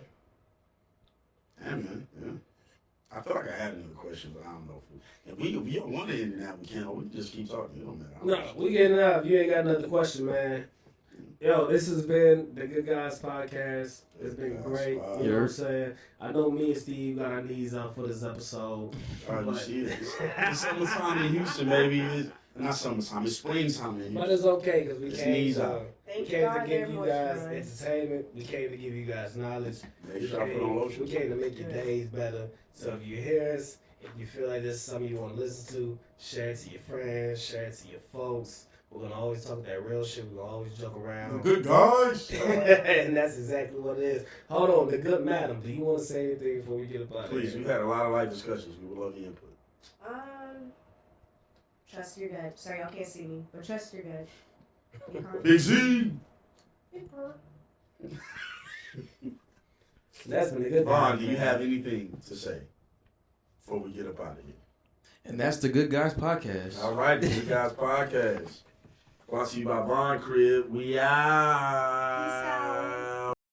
Yeah, man. Yeah. I feel like I had another question, but I don't know. If you don't want to end it now, we can. Or we can just keep talking. It don't matter. No, we getting out. You ain't got another question, man. Yo, this has been the Good Guys Podcast. It's been great. You know what I'm saying? I know me and Steve got our knees out for this episode. All right, you see it. It's summertime in Houston, baby. It's not summertime. It's springtime in Houston. But it's okay because we It's came knees to, out. we came to give you guys entertainment. We came to give you guys knowledge. Make sure I put on lotion. We came to make your days better. So if you hear us, if you feel like this is something you want to listen to, share it to your friends, share it to your folks. We're going to always talk that real shit. We're going to always joke around. Good guys. And that's exactly what it is. Hold on, the good madam. Do you want to say anything before we get up out of here? Please, we've had a lot of life discussions. We would love your input. Trust your gut. Sorry, y'all can't see me, but trust your gut. Big Z. That's been a good Vaughn, do you have anything to say before we get up out of here? And that's the Good Guys Podcast. All right, the Good Guys Podcast. Brought to you by Vaughn Crib. We out. Peace out.